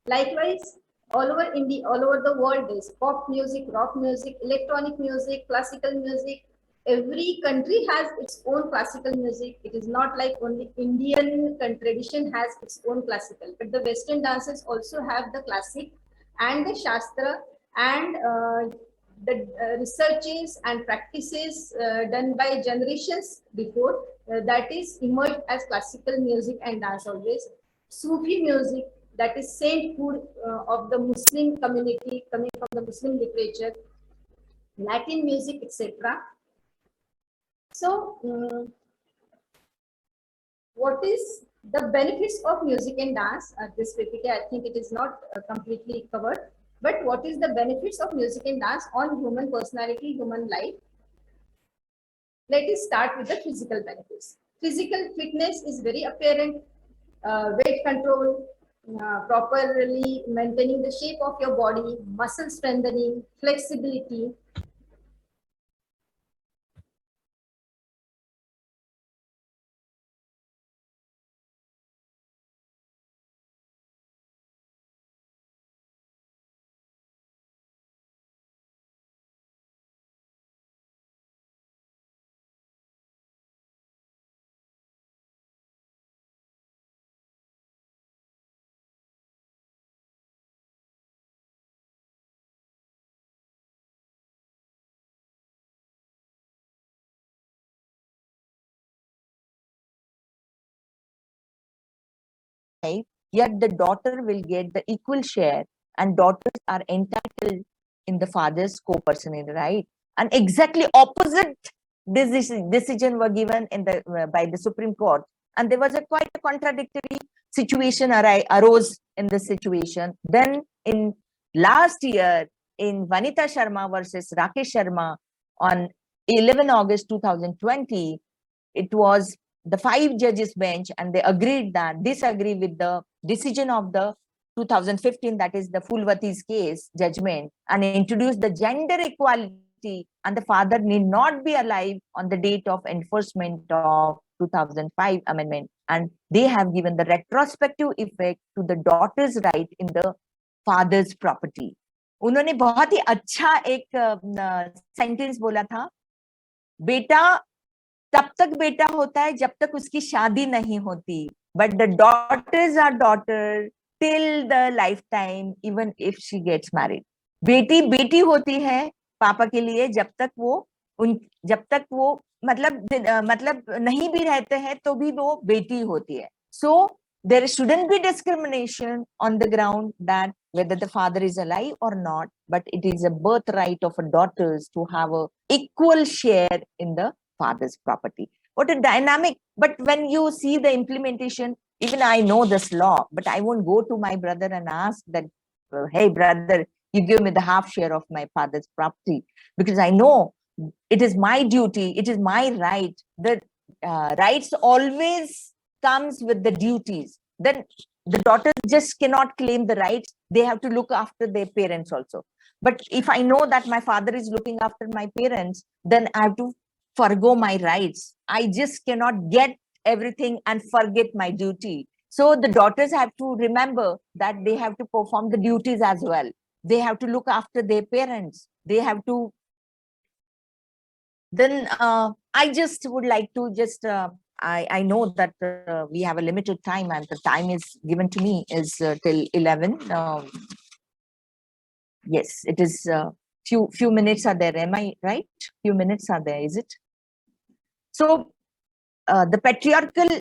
Likewise, all over India, all over the world, there's pop music, rock music, electronic music, classical music. Every country has its own classical music. It is not like only Indian tradition has its own classical, but the Western dances also have the classic and the Shastra and the researches and practices done by generations before that is emerged as classical music and dance always. Sufi music, that is sainthood of the Muslim community coming from the Muslim literature, Latin music, etc. So, what is the benefits of music and dance? This PPT, I think it is not completely covered. But what is the benefits of music and dance on human personality, human life? Let us start with the physical benefits. Physical fitness is very apparent. Weight control, properly maintaining the shape of your body, muscle strengthening, flexibility. Yet the daughter will get the equal share, and daughters are entitled in the father's co-personality, right? And exactly opposite decision were given in the by the Supreme Court, and there was a quite a contradictory situation arose in this situation. Then in last year, in Vanita Sharma versus Rakesh Sharma on 11 August 2020, it was the 5 judges bench, and they agreed that disagree with the decision of the 2015, that is the Fulvati's case judgment, and introduced the gender equality, and the father need not be alive on the date of enforcement of 2005 amendment, and they have given the retrospective effect to the daughter's right in the father's property. उन्होंने बहुत ही अच्छा एक sentence बोला था, बेटा तब तक बेटा होता है जब तक उसकी शादी नहीं होती, but the daughters are daughter till the lifetime even if she gets married. बेटी बेटी होती है पापा के लिए जब तक वो मतलब नहीं भी रहते हैं तो भी वो बेटी होती है. सो there shouldn't be discrimination on the ground that whether the father is alive or not, but it is a birthright of a daughters to have a equal share in the father's property. What a dynamic. But when you see the implementation, even I know this law, but I won't go to my brother and ask that, hey brother, you give me the half share of my father's property, because I know it is my duty, it is my right. The rights always comes with the duties. Then the daughters just cannot claim the rights. They have to look after their parents also. But if I know that my father is looking after my parents, then I have to forgo my rights. I just cannot get everything and forget my duty. So the daughters have to remember that they have to perform the duties as well. They have to look after their parents. They have to. Then I just would like to just I know that we have a limited time, and the time is given to me is till 11. Yes, it is few minutes are there. Am I right? Few minutes are there, is it? So the patriarchal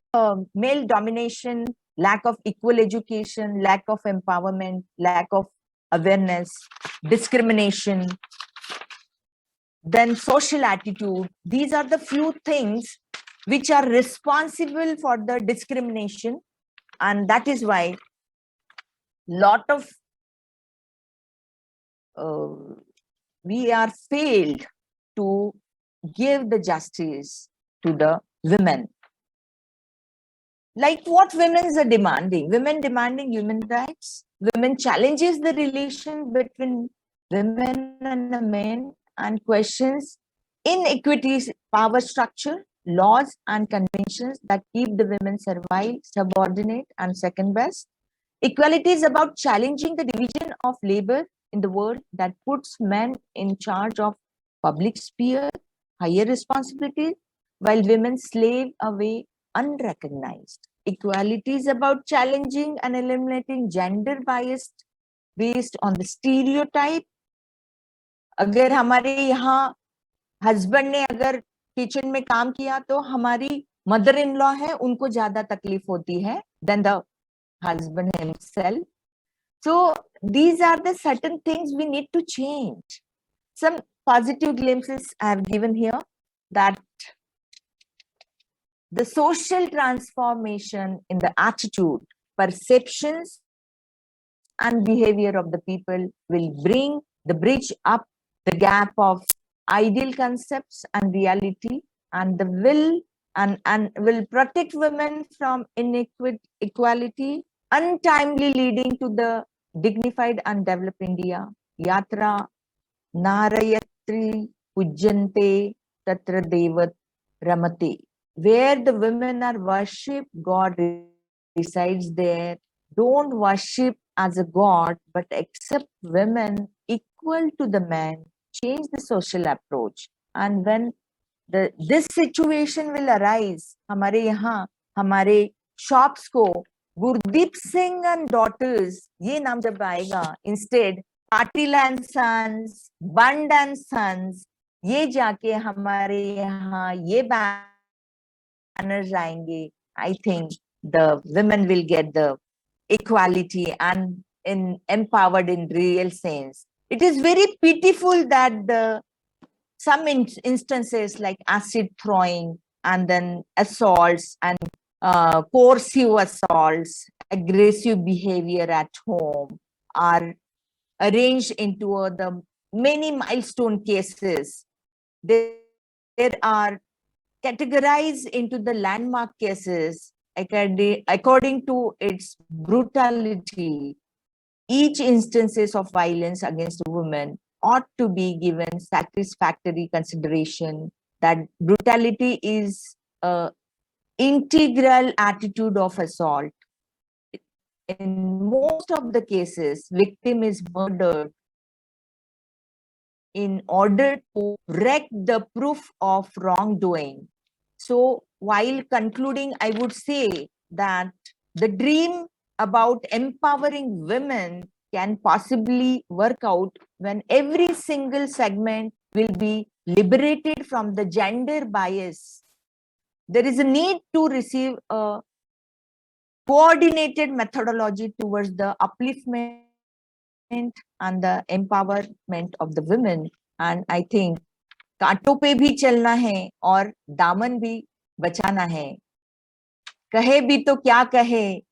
male domination, lack of equal education, lack of empowerment, lack of awareness, discrimination, then social attitude. These are the few things which are responsible for the discrimination, and that is why lot of we are failed to give the justice to the women. Like what women are demanding? Women demanding human rights. Women challenges the relation between women and the men and questions inequities, power structure, laws and conventions that keep the women servile, subordinate and second best. Equality is about challenging the division of labor in the world that puts men in charge of public sphere, higher responsibilities, while women slave away unrecognized. Equality is about challenging and eliminating gender bias based on the stereotype. अगर हमारे यहाँ husband ने अगर kitchen में काम किया तो हमारी मदर इन लॉ है उनको ज्यादा तकलीफ होती है than the husband himself. So these are the certain things we need to change. Some positive glimpses I have given here, that the social transformation in the attitude, perceptions and behavior of the people will bring the bridge up the gap of ideal concepts and reality, and the will and will protect women from inequality, untimely leading to the dignified and developed India. Yatra Narayatri Pujjante Tatra Devat Ramate. Where the women are worshipped, God resides there. Don't worship as a God, but accept women equal to the man. Change the social approach. And when this situation will arise, हमारे यहाँ हमारे shops को Gurdeep Singh and daughters ये नाम जब आएगा, instead Patil and Sons, Bund and Sons, ये जाके हमारे यहाँ ये banners आएंगे, I think the women will get the equality and empowered in real sense. It is very pitiful that some instances like acid throwing and then assaults and coercive assaults, aggressive behavior at home are arranged into the many milestone cases. There are categorized into the landmark cases according to its brutality. Each instances of violence against women ought to be given satisfactory consideration, that brutality is an integral attitude of assault. In most of the cases, victim is murdered in order to wreck the proof of wrongdoing. So while concluding, I would say that the dream about empowering women can possibly work out when every single segment will be liberated from the gender bias. There is a need to receive a coordinated methodology towards the upliftment and the empowerment of the women. And I think कांटों पे भी चलना है और दामन भी बचाना है. कहे भी तो क्या कहे,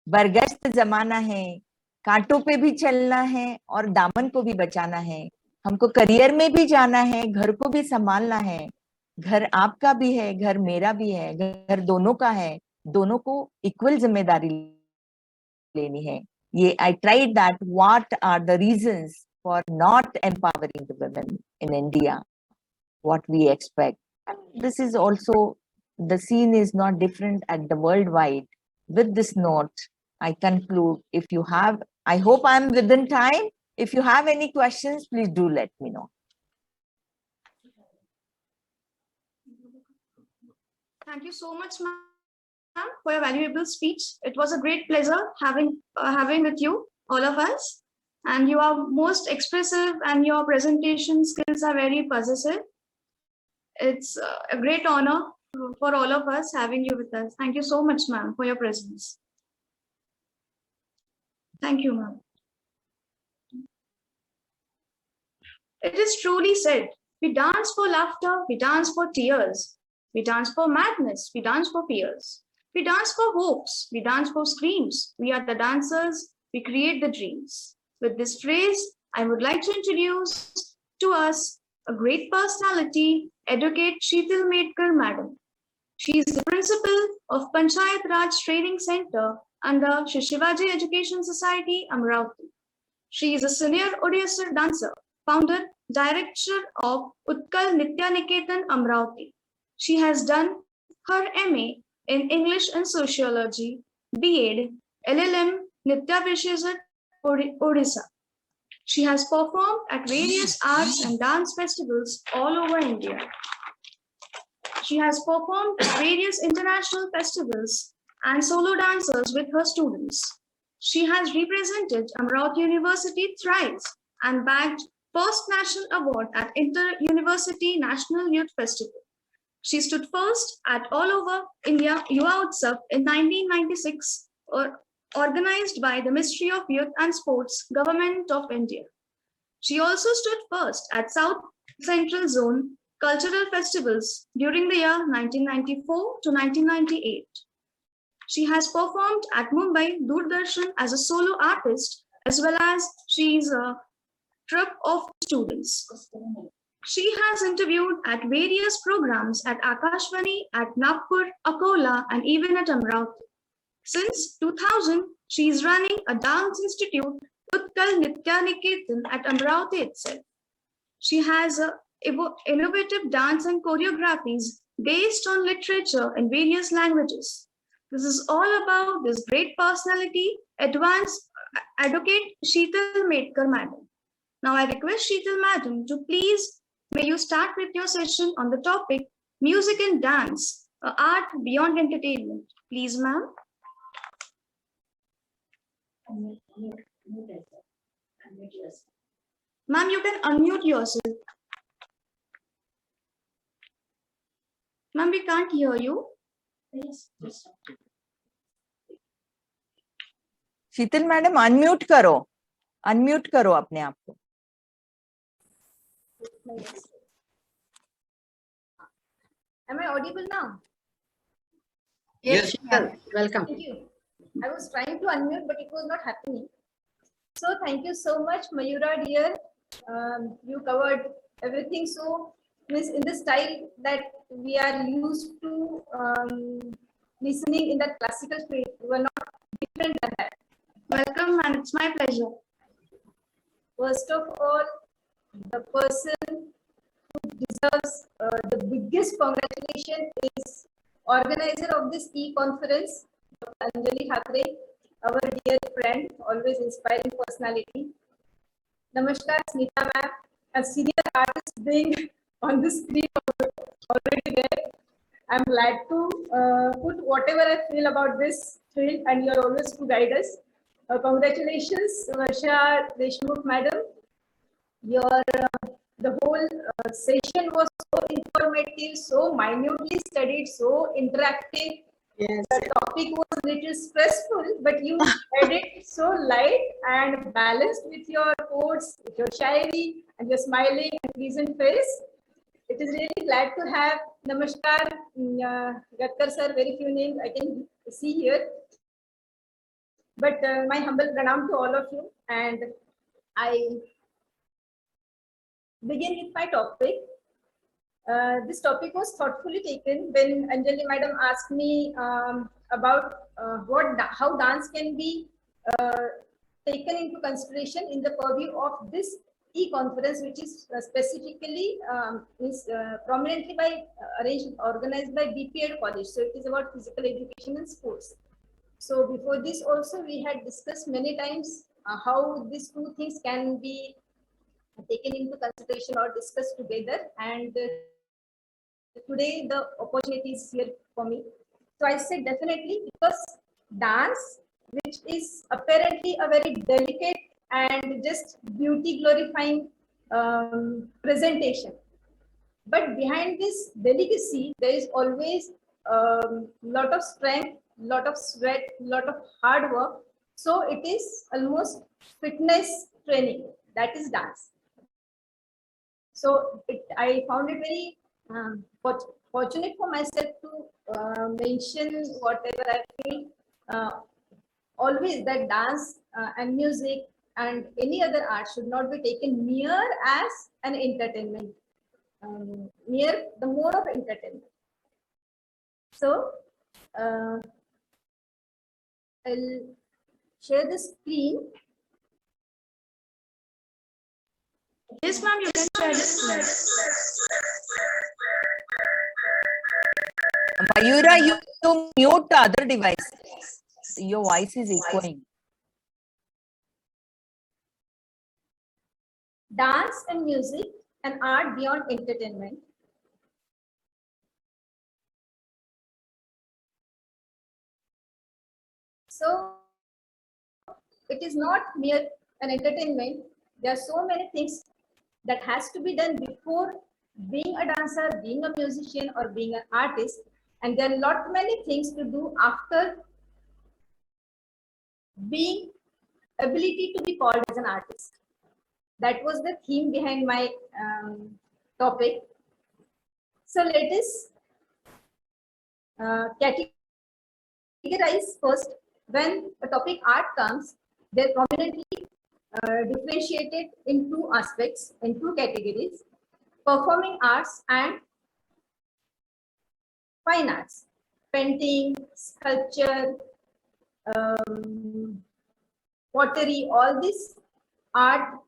बरगश्त जमाना है, कांटों पे भी चलना है और दामन को भी बचाना है. हमको करियर में भी जाना है, घर को भी संभालना है. घर आपका भी है, घर मेरा भी है, घर दोनों का है. दोनों को इक्वल जिम्मेदारी लेनी है. ये I tried that. What are the reasons for not empowering the women in India? What we expect. And this is also, the scene is not different at the worldwide. With this note, I conclude. If you have, I hope I'm within time. If you have any questions, please do let me know. Thank you so much, ma'am, for your valuable speech. It was a great pleasure having with you, all of us. And you are most expressive and your presentation skills are very possessive. It's a great honor for all of us having you with us. Thank you so much, ma'am, for your presence. Thank you, ma'am. It is truly said, we dance for laughter, we dance for tears, we dance for madness, we dance for fears, we dance for hopes, we dance for screams. We are the dancers, we create the dreams. With this phrase, I would like to introduce to us a great personality Educate Sheetal Medkar Madam. She is the principal of Panchayat Raj Training Center under Shri Shivaji Education Society, Amravati. She is a senior Odisha dancer, founder, director of Utkal Nitya Niketan, Amravati. She has done her MA in English and Sociology, B.Ed, LLM, Nitya Visheshat, Odisha. She has performed at various arts and dance festivals all over India. She has performed at various international festivals and solo dancers with her students. She has represented Amravati University thrice and bagged first national award at Inter-University National Youth Festival. She stood first at All Over India Yuva Utsav in 1996, organized by the Ministry of Youth and Sports, Government of India. She also stood first at South Central Zone cultural festivals during the year 1994 to 1998. She has performed at Mumbai Doordarshan as a solo artist, as well as she is a troupe of students. She has interviewed at various programs at Akashvani, at Nagpur, Akola, and even at Amravati. Since 2000, she is running a dance institute, Utkal Nitya Niketan, at Amravati itself. She has innovative dance and choreographies based on literature in various languages. This is all about this great personality, advanced advocate Sheetal Medkar Madam. Now I request Sheetal Madam to please, may you start with your session on the topic Music and Dance, Art Beyond Entertainment. Please, ma'am. Ma'am, you can unmute yourself. Ma'am, we can't hear you. Sheetal madam unmute करो अपने आप को. Am I audible now? Yes, Sheetal, welcome. Thank you. I was trying to unmute, but it was not happening. So thank you so much, Mayura dear. You covered everything so in the style that we are used to listening in that classical space. We were not different than that. Welcome, and it's my pleasure. First of all, the person who deserves the biggest congratulation is organizer of this e-conference, Dr. Anjali Thakre, our dear friend, always inspiring personality. Namaskar, Smita ma'am, a senior artist being on the screen already there. I'm glad to put whatever I feel about this field, and you're always to guide us. Congratulations, Varsha Deshmukh madam. Your the whole session was so informative, so minutely studied, so interactive. Yes. The topic was little stressful, but you made it so light and balanced with your quotes, with your shairi, and your smiling and pleasant face. It is really glad to have Namaskar, Gatkar sir, very few names I can see here. But my humble pranam to all of you, and I begin with my topic. This topic was thoughtfully taken when Anjali madam asked me about how dance can be taken into consideration in the purview of this e-conference, which is specifically prominently organized by BPEd College. So it is about physical education and sports. So before this also we had discussed many times how these two things can be taken into consideration or discussed together, and today the opportunity is here for me. So I said definitely, because dance, which is apparently a very delicate and just beauty glorifying presentation, but behind this delicacy there is always lot of strength, lot of sweat, lot of hard work. So it is almost fitness training, that is dance. So I found it very fortunate for myself to mention whatever I feel always, that dance and music and any other art should not be taken mere as an entertainment. near the mode of entertainment. So I'll share the screen. Yes, ma'am, you can share the screen. Mayura, you mute the other device. Your voice is echoing. Dance and music, an art beyond entertainment. So it is not mere an entertainment. There are so many things that has to be done before being a dancer, being a musician, or being an artist. And there are lot many things to do after being ability to be called as an artist. That was the theme behind my topic. So let us categorize first. When the topic art comes, they're prominently differentiated in two aspects, in two categories: performing arts and fine arts. Painting, sculpture, pottery, all this art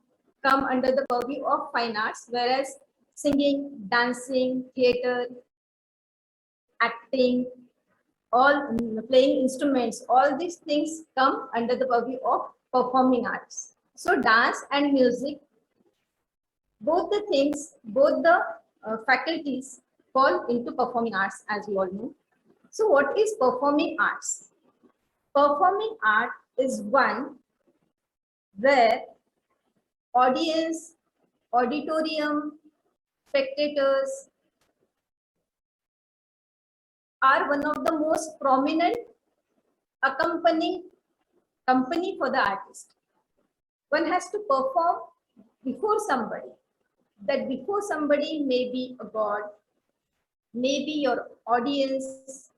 come under the purview of fine arts, whereas singing, dancing, theater, acting, all playing instruments, all these things come under the purview of performing arts. So dance and music, both the things, both the faculties fall into performing arts, as we all know. So what is performing arts? Performing art is one where audience, auditorium, spectators are one of the most prominent accompanying company for the artist. One has to perform before somebody. That before somebody may be a god, maybe your audience,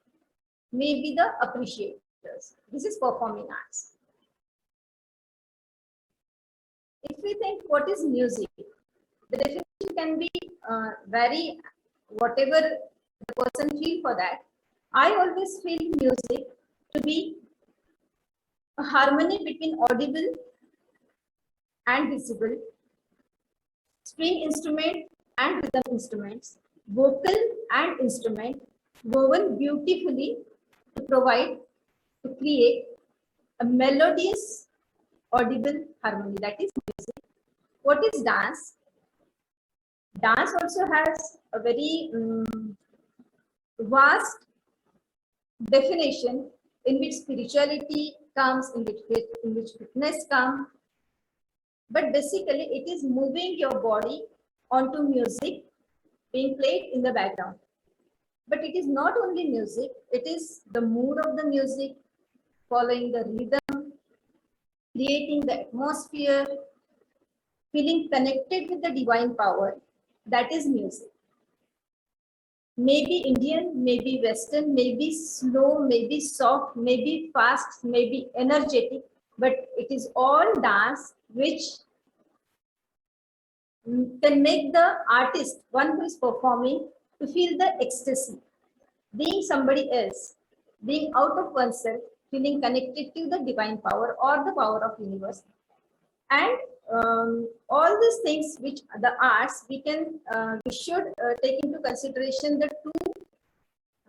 maybe the appreciators. This is performing arts. If we think what is music, the definition can be vary whatever the person feel for that. I always feel music to be a harmony between audible and visible, string instrument and rhythm instruments, vocal and instrument, woven beautifully to provide, to create a melodious audible harmony. That is music. What is dance? Dance also has a very vast definition in which spirituality comes, in which fitness comes. But basically, it is moving your body onto music being played in the background. But it is not only music, it is the mood of the music, following the rhythm, creating the atmosphere, feeling connected with the divine power. That is music. Maybe Indian, maybe Western, maybe slow, maybe soft, maybe fast, maybe energetic, but it is all dance which can make the artist, one who is performing, to feel the ecstasy, being somebody else, being out of oneself, feeling connected to the divine power or the power of universe. And all these things which the arts we should take into consideration the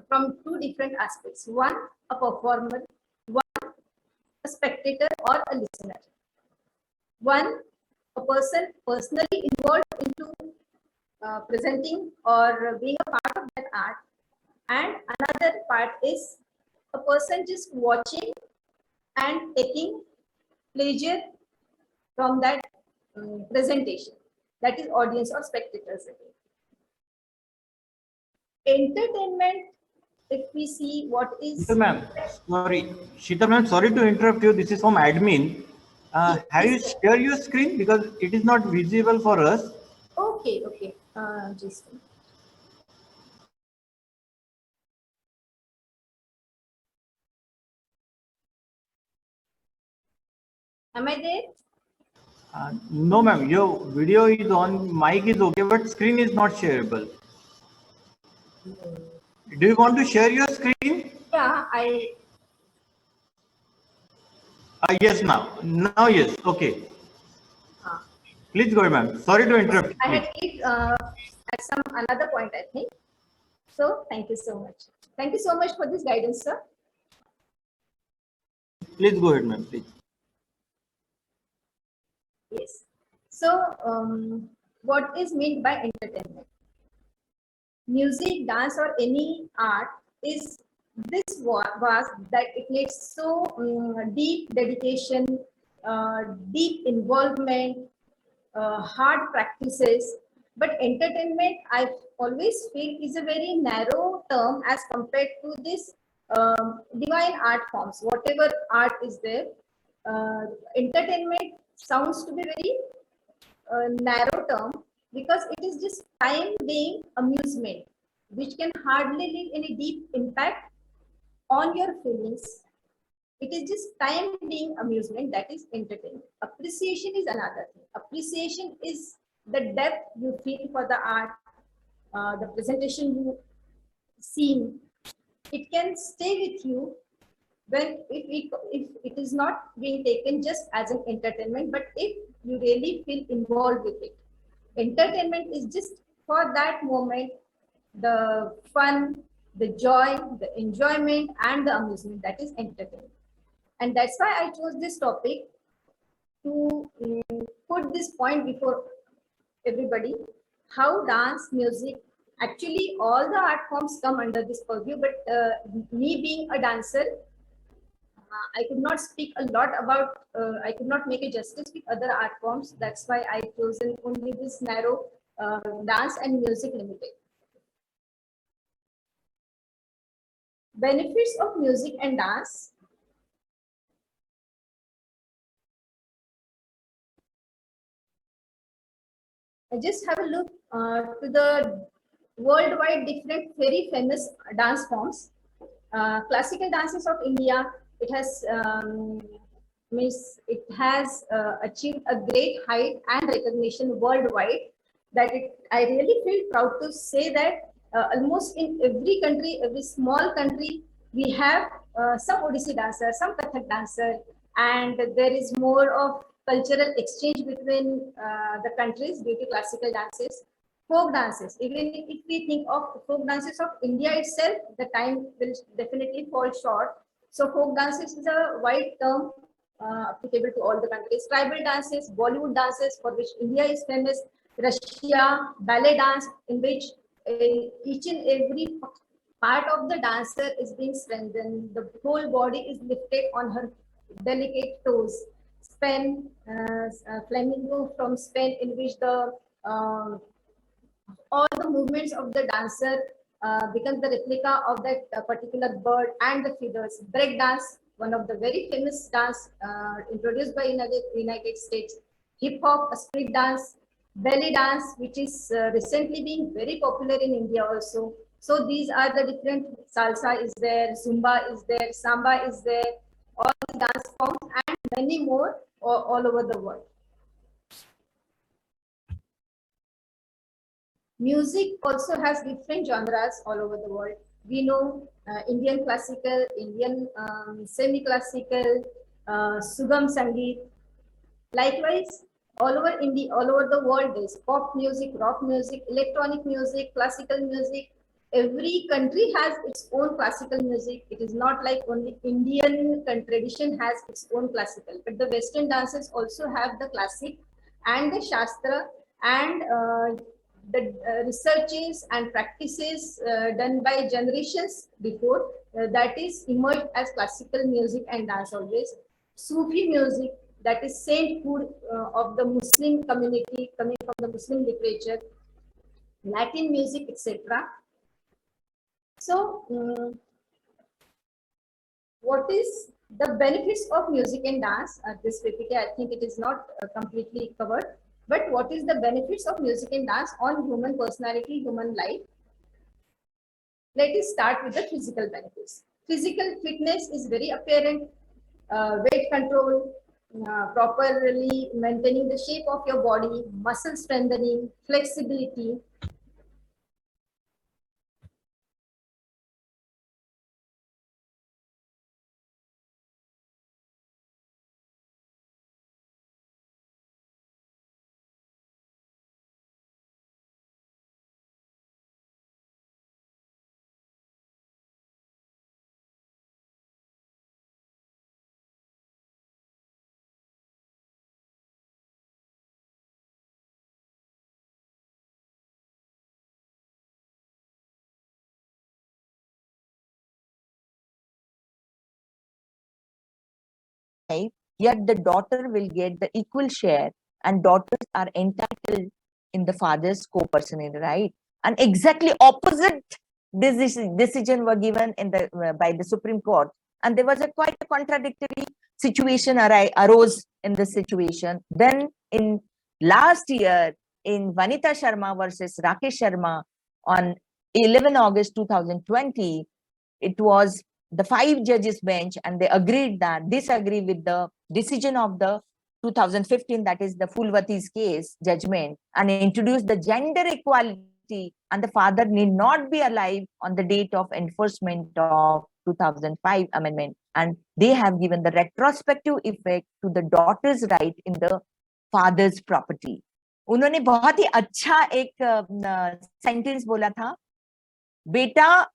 from two different aspects. One, a performer; one, a spectator or a listener. One, a person personally involved into presenting or being a part of that art, and another part is a person just watching and taking pleasure from that presentation. That is audience or spectators again. Entertainment, if we see what is... Shita ma'am, sorry. Shita ma'am, sorry to interrupt you. This is from admin. Have you shared your screen because it is not visible for us? Okay, okay. Just a minute. Am I there? No, ma'am. Your video is on, mic is okay, but screen is not shareable. Do you want to share your screen? Yeah, Yes, now. Now, yes. Okay. uh, Please go ahead, ma'am. Sorry to interrupt. I Please. had clicked at some another point, I think. So thank you so much. Thank you so much for this guidance, sir. Please go ahead, ma'am. Please. Yes. So what is meant by entertainment? Music, dance, or any art is this vast that it needs so deep dedication, deep involvement, hard practices. But entertainment, I always feel, is a very narrow term as compared to this divine art forms. Whatever art is there, uh, entertainment sounds to be very narrow term because it is just time being amusement, which can hardly leave any deep impact on your feelings. It is just time being amusement, that is entertainment. Appreciation is another thing. Appreciation is the depth you feel for the art, the presentation you seen. It can stay with you when if it is not being taken just as an entertainment, but if you really feel involved with it. Entertainment is just for that moment, the fun, the joy, the enjoyment, and the amusement, that is entertainment. And that's why I chose this topic to put this point before everybody, how dance, music, actually all the art forms come under this purview, but me being a dancer, I could not speak a lot about, I could not make a justice with other art forms. That's why I chosen only this narrow dance and music limited. Benefits of music and dance. I just have a look to the worldwide different very famous dance forms. Classical dances of India, it has achieved a great height and recognition worldwide. That I really feel proud to say that almost in every country, every small country, we have some Odissi dancer, some Kathak dancer, and there is more of cultural exchange between the countries due to classical dances. Folk dances, even if we think of folk dances of India itself, the time will definitely fall short. So folk dances is a wide term applicable to all the countries. Tribal dances, Bollywood dances, for which India is famous, Russia, ballet dance, in which each and every part of the dancer is being strengthened. The whole body is lifted on her delicate toes. Spain, flamenco from Spain, in which the all the movements of the dancer becomes the replica of that particular bird and the figures. Break dance, one of the very famous dance introduced by United States. Hip hop, street dance, belly dance, which is recently being very popular in India also. So these are the different, salsa is there, zumba is there, samba is there, all the dance forms and many more all over the world. Music also has different genres all over the world. We know Indian classical, Indian semi-classical, Sugam Sangeet. Likewise, all over India, all over the world, there's pop music, rock music, electronic music, classical music. Every country has its own classical music. It is not like only Indian tradition has its own classical, but the Western dances also have the classic and the Shastra and the researches and practices done by generations before that is emerged as classical music and dance always. Sufi music, that is sainthood of the Muslim community coming from the Muslim literature, Latin music, etc. So, what is the benefits of music and dance? This PPT, I think it is not completely covered. But what is the benefits of music and dance on human personality, human life? Let us start with the physical benefits. Physical fitness is very apparent. Weight control, properly maintaining the shape of your body, muscle strengthening, flexibility. Yet the daughter will get the equal share, and daughters are entitled in the father's co-personality, right? And exactly opposite decision were given in the by the Supreme Court, and there was a quite a contradictory situation arose in this situation. Then in last year, in Vanita Sharma versus Rakesh Sharma on 11 August 2020, it was the 5 judges bench, and they agreed that disagree with the decision of the 2015, that is the Fulvati's case judgment, and introduced the gender equality, and the father need not be alive on the date of enforcement of 2005 amendment, and they have given the retrospective effect to the daughter's right in the father's property. उन्होंने बहुत ही अच्छा एक sentence बोला था, बेटा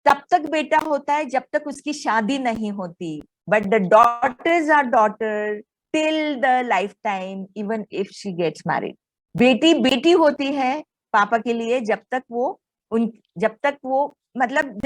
तब तक बेटा होता है जब तक उसकी शादी नहीं होती, but the daughters are daughter till the lifetime even if she gets married. बेटी बेटी होती है पापा के लिए जब तक वो मतलब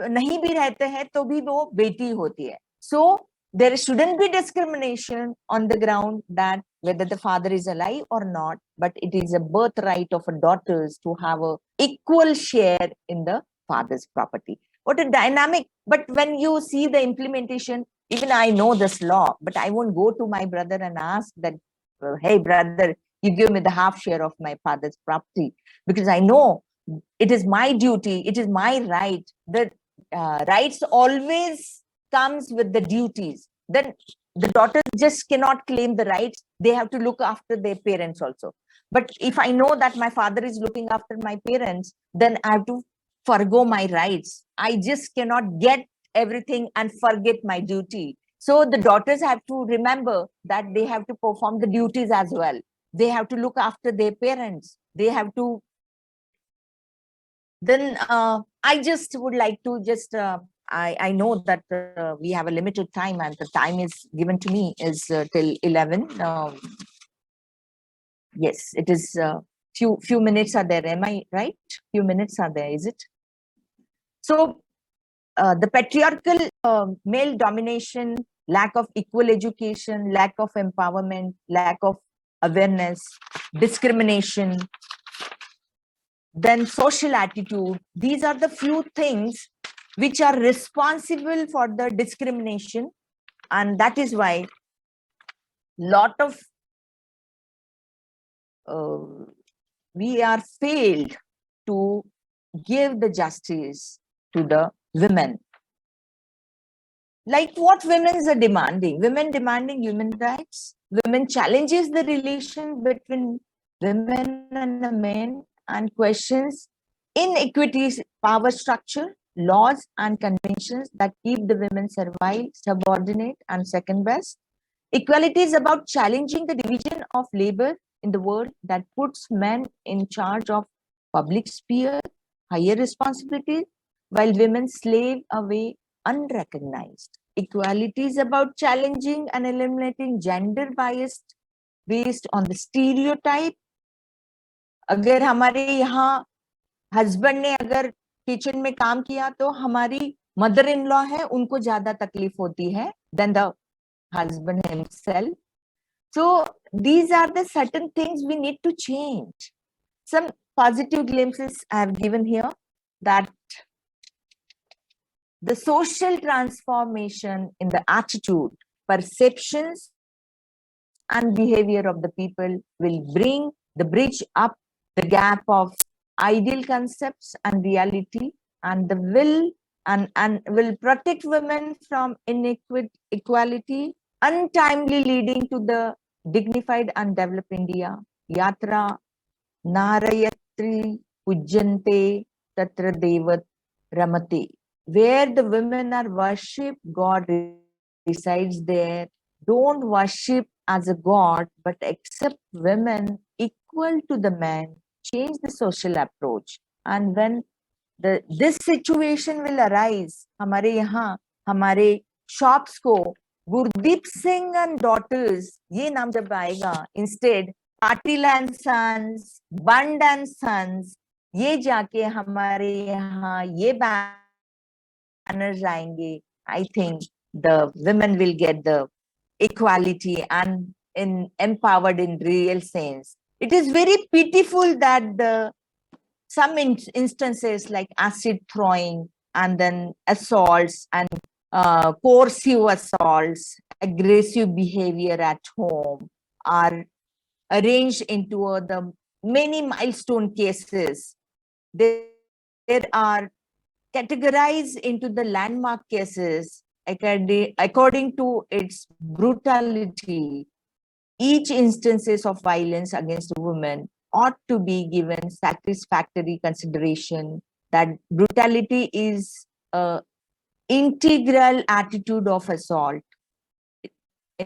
नहीं भी रहते हैं तो भी वो बेटी होती है. सो there shouldn't be discrimination on the ground that whether the father is alive or not, but it is a birthright of a daughters to have a equal share in the father's property. What a dynamic. But when you see the implementation, even I know this law, but I won't go to my brother and ask that, hey brother, you give me the half share of my father's property, because I know it is my duty, it is my right. The rights always comes with the duties. Then the daughters just cannot claim the rights, they have to look after their parents also. But if I know that my father is looking after my parents, then I have to forgo my rights. I just cannot get everything and forget my duty. So the daughters have to remember that they have to perform the duties as well. They have to look after their parents. They have to. Then I just would like to just, I know that we have a limited time, and the time is given to me is till 11. Yes, it is few minutes are there. Am I right? Few minutes are there, is it? So the patriarchal male domination, lack of equal education, lack of empowerment, lack of awareness, discrimination, then social attitude, these are the few things which are responsible for the discrimination. And that is why lot of we are failed to give the justice to the women. Like what women are demanding? Women demanding human rights. Women challenges the relation between women and the men and questions inequities, power structure, laws and conventions that keep the women servile, subordinate and second best. Equality is about challenging the division of labor in the world that puts men in charge of public sphere, higher responsibilities, while women slave away unrecognized. Equality is about challenging and eliminating gender bias based on the stereotype. अगर हमारे यहाँ husband ने अगर kitchen में काम किया तो हमारी मदर इन लॉ है उनको ज्यादा तकलीफ होती है than the husband himself. So these are the certain things we need to change. Some positive glimpses I have given here, that the social transformation in the attitude, perceptions and behavior of the people will bring the bridge up the gap of ideal concepts and reality, and the will and will protect women from inequality untimely leading to the dignified and developed India. Yatra Narayatri Pujyante Tatra Devat Ramate. Where the women are worshipped, God resides there. Don't worship as a god, but accept women equal to the men. Change the social approach. And when this situation will arise, हमारे यहाँ हमारे shops को Gurdeep Singh and daughters ये नाम जब आएगा, instead Patil and Sons, Bund and Sons, ये जाके हमारे यहाँ ये banners आएंगे. I think the women will get the equality and empowered in real sense. It is very pitiful that some instances like acid throwing and then assaults and coercive assaults, aggressive behavior at home are arranged into the many milestone cases. There are categorized into the landmark cases according to its brutality. Each instances of violence against women ought to be given satisfactory consideration, that brutality is an integral attitude of assault.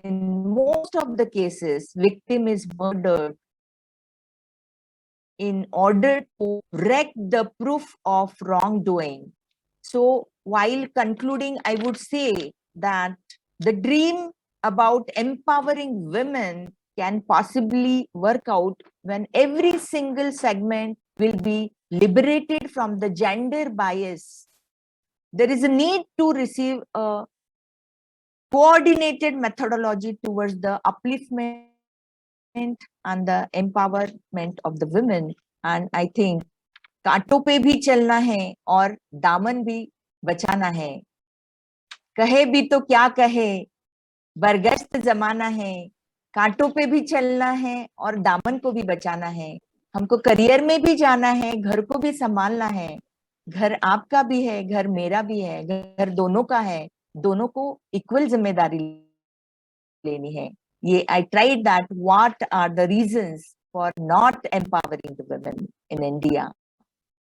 In most of the cases, victim is murdered in order to wreck the proof of wrongdoing. So while concluding, I would say that the dream about empowering women can possibly work out when every single segment will be liberated from the gender bias. There is a need to receive a coordinated methodology towards the upliftment and the empowerment of the women. And I think कांटों पे भी चलना है और दामन भी बचाना है. कहे भी तो क्या कहे, बरगश्त जमाना है. कांटों पे भी चलना है और दामन को भी बचाना है. हमको करियर में भी जाना है, घर को भी संभालना है. घर आपका भी है, घर मेरा भी है, घर दोनों का है. दोनों को इक्वल जिम्मेदारी लेनी है. ये I tried that what are the reasons for not empowering the women in India,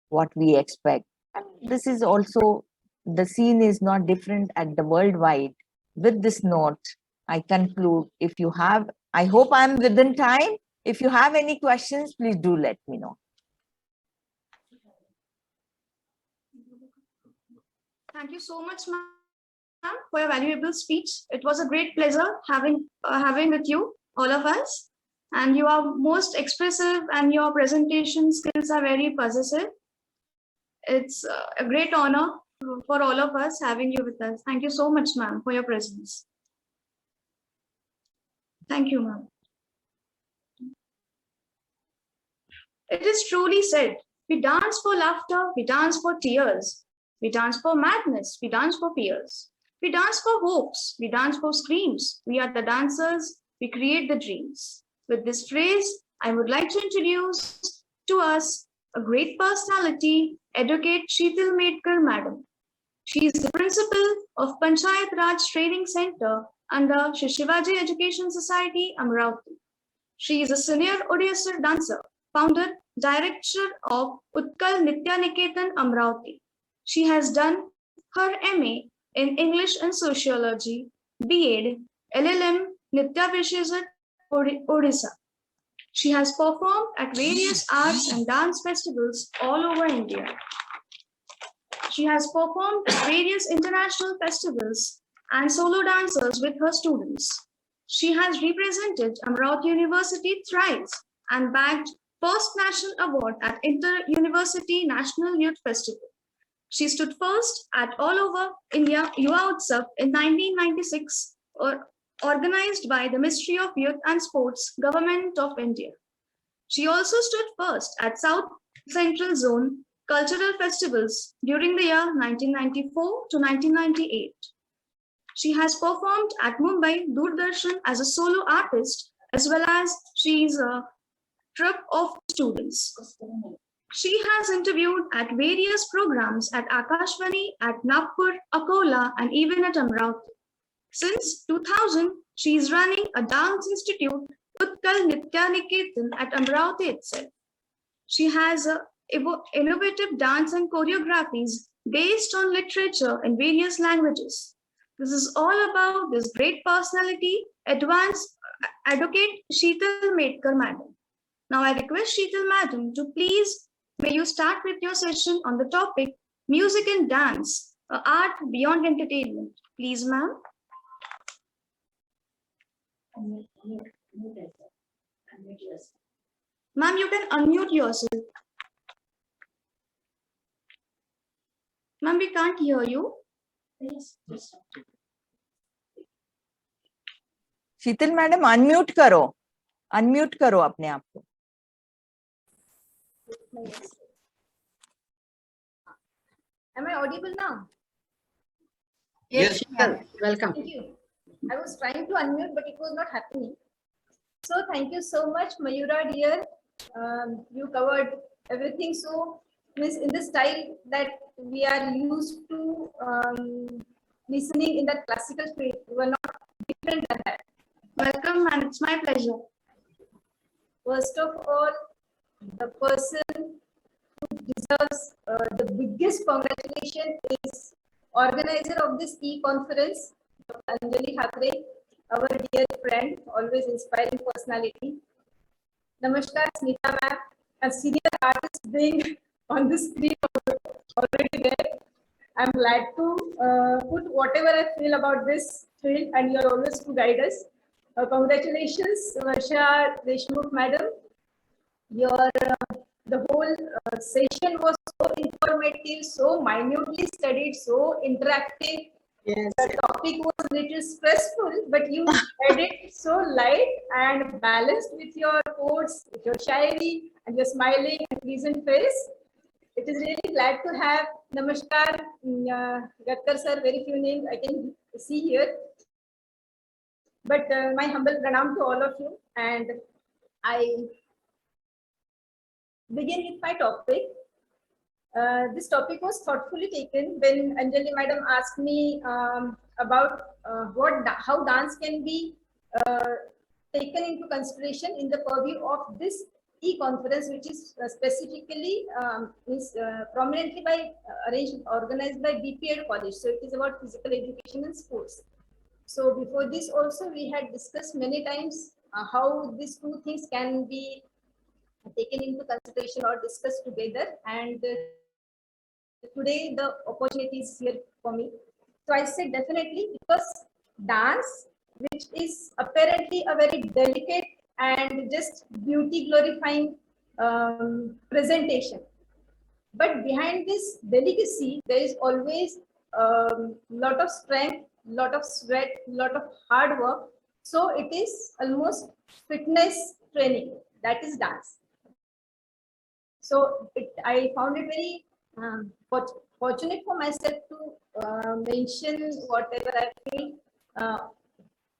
what we expect. And this is also, the scene is not different at the worldwide. With this note, I conclude. If you have, I hope I'm within time. If you have any questions, please do let me know. Thank you so much, ma'am, for your valuable speech. It was a great pleasure having with you, all of us. And you are most expressive and your presentation skills are very possessive. It's a great honor for all of us having you with us. Thank you so much, ma'am, for your presence. Thank you, ma'am. It is truly said, we dance for laughter, we dance for tears, we dance for madness, we dance for fears, we dance for hopes, we dance for screams, we are the dancers, we create the dreams. With this phrase, I would like to introduce to us a great personality, Advocate Sheetal Medkar Madam. She is the principal of Panchayat Raj Training Center under Shri Shivaji Education Society, Amravati. She is a senior Odisha dancer, founder, director of Utkal Nitya Niketan, Amravati. She has done her MA in English and Sociology, B.Ed, LLM, Nitya Visheshat, Odisha. She has performed at various arts and dance festivals all over India. She has performed at various international festivals and solo dancers with her students. She has represented Amravati University thrice and bagged first national award at Inter-University National Youth Festival. She stood first at All Over India Yuva Utsav in 1996, organized by the Ministry of Youth and Sports, Government of India. She also stood first at South Central Zone cultural festivals during the year 1994 to 1998. She has performed at Mumbai Doordarshan as a solo artist, as well as she is a troupe of students. She has interviewed at various programs at Akashvani, at Nagpur, Akola, and even at Amravati. Since 2000, She is running a dance institute, Utkal Nitya Niketan, at Amravati itself. She has innovative dance and choreographies based on literature in various languages. This is all about this great personality, advanced advocate Sheetal Medkar madam. Now I request Sheetal madam to please, may you start with your session on the topic music and dance, art beyond entertainment. Please, ma'am. Ma'am, you can unmute yourself. Ma'am, we can't hear you. Sheetal madam unmute करो अपने आप को. Am I audible now? Yes, Sheetal, welcome. Thank you. I was trying to unmute, but it was not happening. So thank you so much, Mayura dear. You covered everything so in the style that we are used to listening in that classical field. You were not different than that. Welcome, and it's my pleasure. First of all, the person who deserves the biggest congratulation is organizer of this e-conference, Dr. Anjali Thakre, our dear friend, always inspiring personality. Namaskar, Smita ma'am, a senior artist being on the screen already there. I'm glad to put whatever I feel about this field, and you're always to guide us. Congratulations, Varsha Deshmukh madam. Your the whole session was so informative, so minutely studied, so interactive. Yes. The topic was a little stressful, but you made it so light and balanced with your quotes, with your shairi, and your smiling and pleasant face. It is really glad to have Namaskar, Gatkar sir, very few names I can see here. But my humble pranam to all of you, and I begin with my topic. This topic was thoughtfully taken when Anjali madam asked me about how dance can be taken into consideration in the purview of this e-conference, which is specifically prominently organized by BPEd College. So it is about physical education and sports. So before this also we had discussed many times how these two things can be taken into consideration or discussed together, and today the opportunity is here for me. So I said definitely, because dance, which is apparently a very delicate and just beauty glorifying presentation, but behind this delicacy there is always lot of strength, lot of sweat, lot of hard work. So it is almost fitness training, that is dance. So I found it very fortunate for myself to mention whatever I feel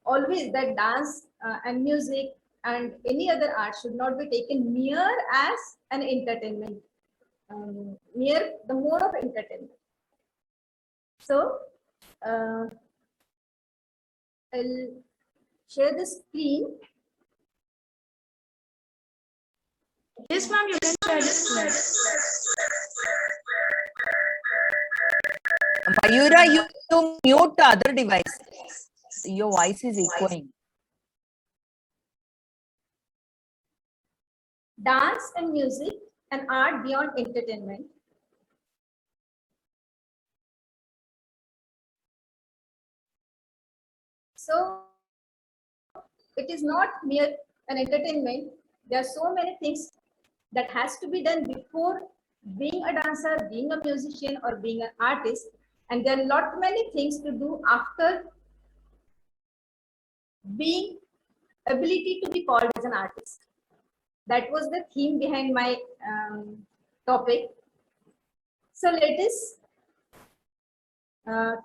always, that dance and music and any other art should not be taken mere as an entertainment, mere the mode of entertainment. So I'll share the screen. Yes, ma'am, you can share this. Mayura, you mute the other device. Your voice is echoing. Dance and music and art beyond entertainment. So it is not mere an entertainment. There are so many things that has to be done before being a dancer, being a musician, or being an artist. And there are lot many things to do after being ability to be called as an artist. That was the theme behind my topic. So let us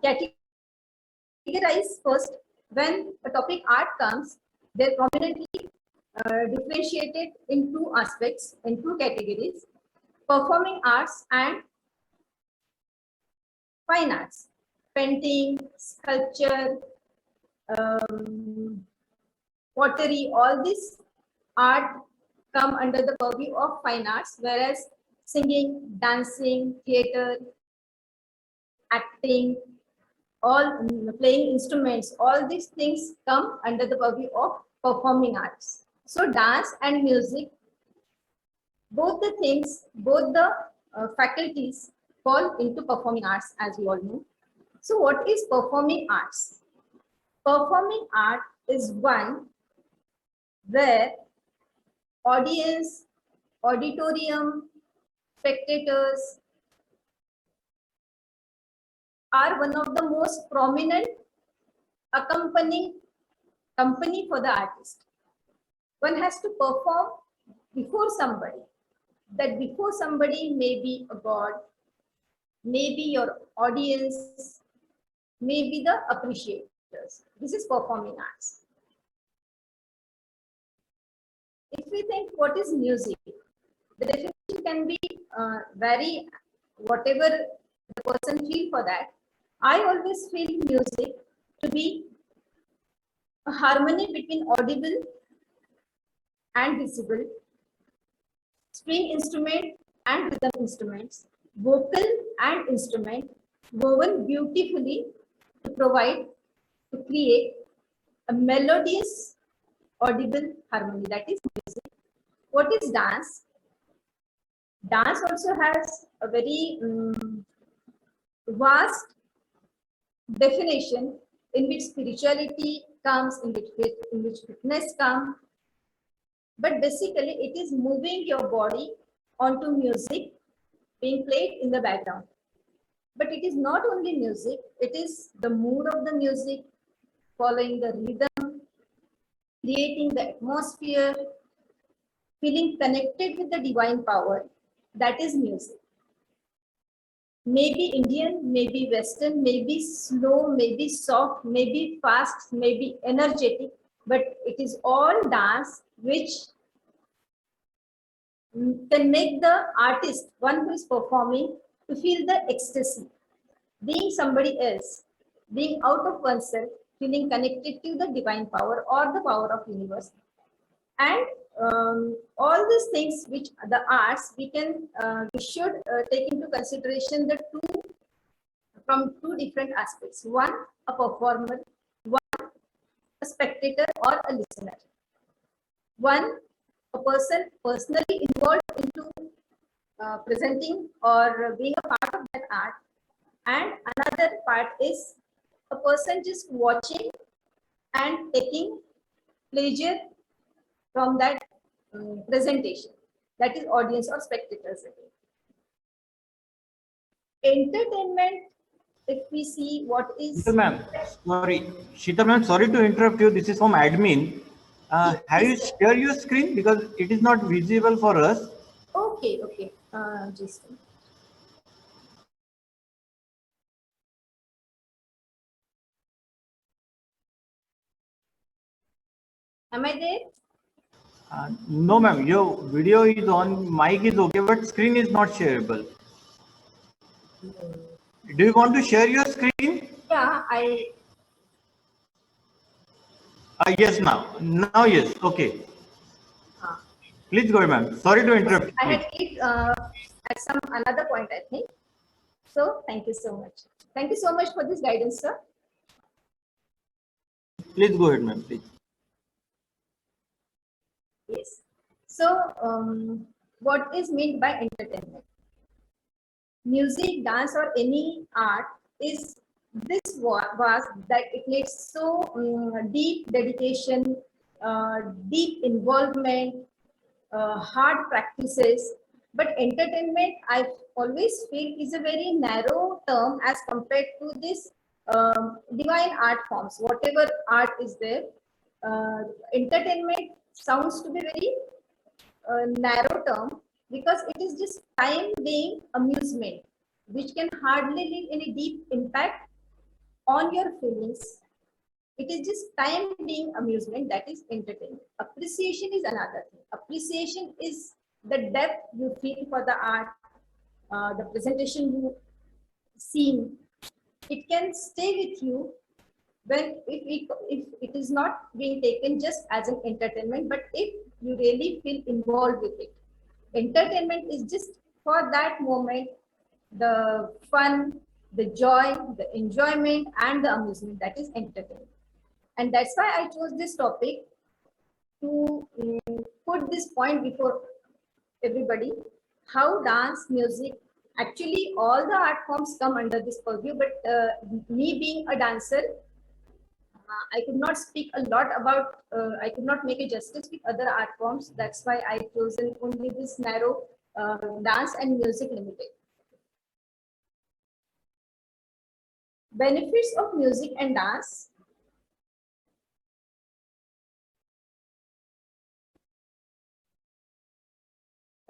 categorize first. When a topic art comes, they're prominently differentiated in two aspects, in two categories: performing arts and fine arts, painting, sculpture, pottery, all this art come under the purview of fine arts, whereas singing, dancing, theater, acting, all playing instruments, all these things come under the purview of performing arts. So dance and music, both the things, both the faculties fall into performing arts, as we all know. So what is performing arts? Performing art is one where audience, auditorium, spectators are one of the most prominent accompanying company for the artist. One has to perform before somebody. That before somebody may be a god, maybe your audience, maybe the appreciators. This is performing arts. If we think what is music, the definition can be vary whatever the person feel for that. I always feel music to be a harmony between audible and visible, string instrument and rhythm instruments, vocal and instrument, woven beautifully to provide, to create a melodious audible harmony, that is music. What is dance? Dance also has a very vast definition in which spirituality comes, in which fitness comes. But basically, it is moving your body onto music being played in the background. But it is not only music, it is the mood of the music, following the rhythm, creating the atmosphere, feeling connected with the divine power. That is music. Maybe Indian, maybe Western, maybe slow, maybe soft, maybe fast, maybe energetic, but it is all dance which can make the artist, one who is performing, to feel the ecstasy, being somebody else, being out of oneself, feeling connected to the divine power or the power of universe. And all these things which the arts, we should take into consideration the from two different aspects. One, a performer, one, a spectator or a listener. One, a person personally involved into presenting or being a part of that art, and another part is a person just watching and taking pleasure from that presentation, that is audience or spectators again. Entertainment, if we see what is Sheetal ma'am, sorry to interrupt you. This is from admin. Have you shared your screen because it is not visible for us? okay, just am I there? No ma'am, your video is on, mic is okay, but screen is not shareable. Do you want to share your screen? Yeah, Yes, now yes, okay. Please go ahead, ma'am. Sorry to interrupt. I had it at some another point, I think. So thank you so much. Thank you so much for this guidance, sir. Please go ahead, ma'am, please. Yes. So what is meant by entertainment? Music, dance, or any art is this vast that it needs so deep dedication, deep involvement, hard practices. But entertainment, I always feel, is a very narrow term as compared to this divine art forms. Whatever art is there, entertainment sounds to be very narrow term, because it is just time being amusement, which can hardly leave any deep impact on your feelings. It is just time being amusement, that is entertainment. Appreciation is another thing. Appreciation is the depth you feel for the art, the presentation you seen. It can stay with you if it is not being taken just as an entertainment, but if you really feel involved with it. Entertainment is just for that moment, the fun, the joy, the enjoyment, and the amusement. That is entertainment. And that's why I chose this topic to put this point before everybody, how dance, music, actually all the art forms come under this purview, but me being a dancer, I could not speak a lot about, I could not make a justice with other art forms. That's why I chosen only this narrow dance and music limited. Benefits of music and dance.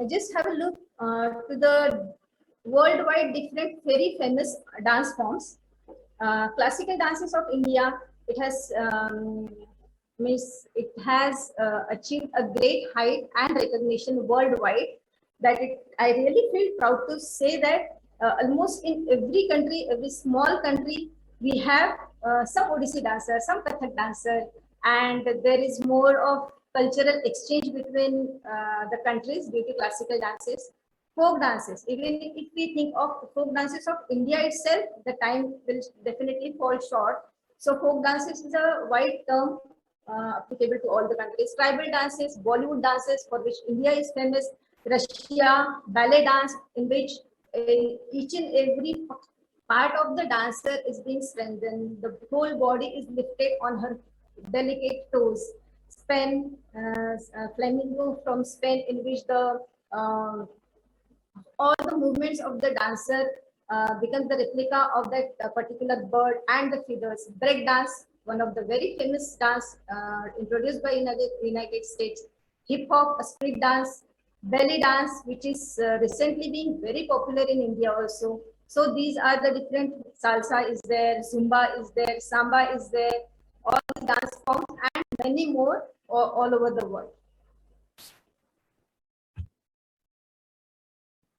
I just have a look to the worldwide different very famous dance forms. Classical dances of India, it has achieved a great height and recognition worldwide. That I really feel proud to say that almost in every country, every small country, we have some Odissi dancer, some Kathak dancer, and there is more of cultural exchange between the countries due to classical dances. Folk dances, even if we think of folk dances of India itself, the time will definitely fall short. So folk dances is a wide term applicable to all the countries. Tribal dances, Bollywood dances, for which India is famous, Russia, ballet dance, in which each and every part of the dancer is being strengthened. The whole body is lifted on her delicate toes. Spain, flamenco from Spain, in which the all the movements of the dancer becomes the replica of that particular bird and the figures. Break dance, one of the very famous dance introduced by United States. Hip hop, street dance, belly dance, which is recently being very popular in India also. So these are the different, salsa is there, zumba is there, samba is there, all the dance forms and many more all over the world.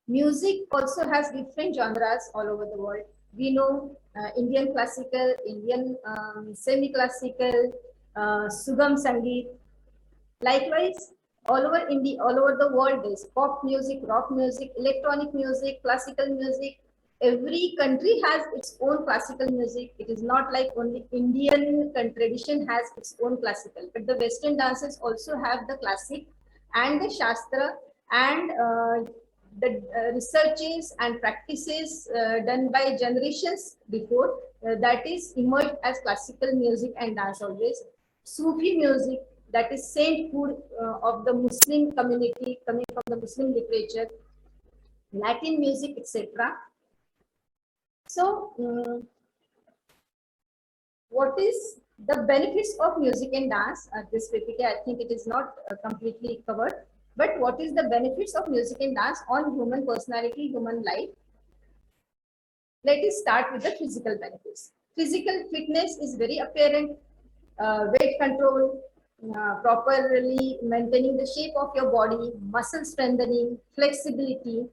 Music also has different genres all over the world. We know Indian classical, Indian semi-classical, Sugam Sangeet. Likewise, all over India, all over the world, there's pop music, rock music, electronic music, classical music. Every country has its own classical music. It is not like only Indian tradition has its own classical, but the Western dances also have the classic and the Shastra and the researches and practices done by generations before that is emerged as classical music and dance always. Sufi music, that is sainthood of the Muslim community coming from the Muslim literature, Latin music, etc. So, what is the benefits of music and dance? This PPT, I think it is not completely covered. But what is the benefits of music and dance on human personality, human life? Let us start with the physical benefits. Physical fitness is very apparent. Weight control, properly maintaining the shape of your body, muscle strengthening, flexibility,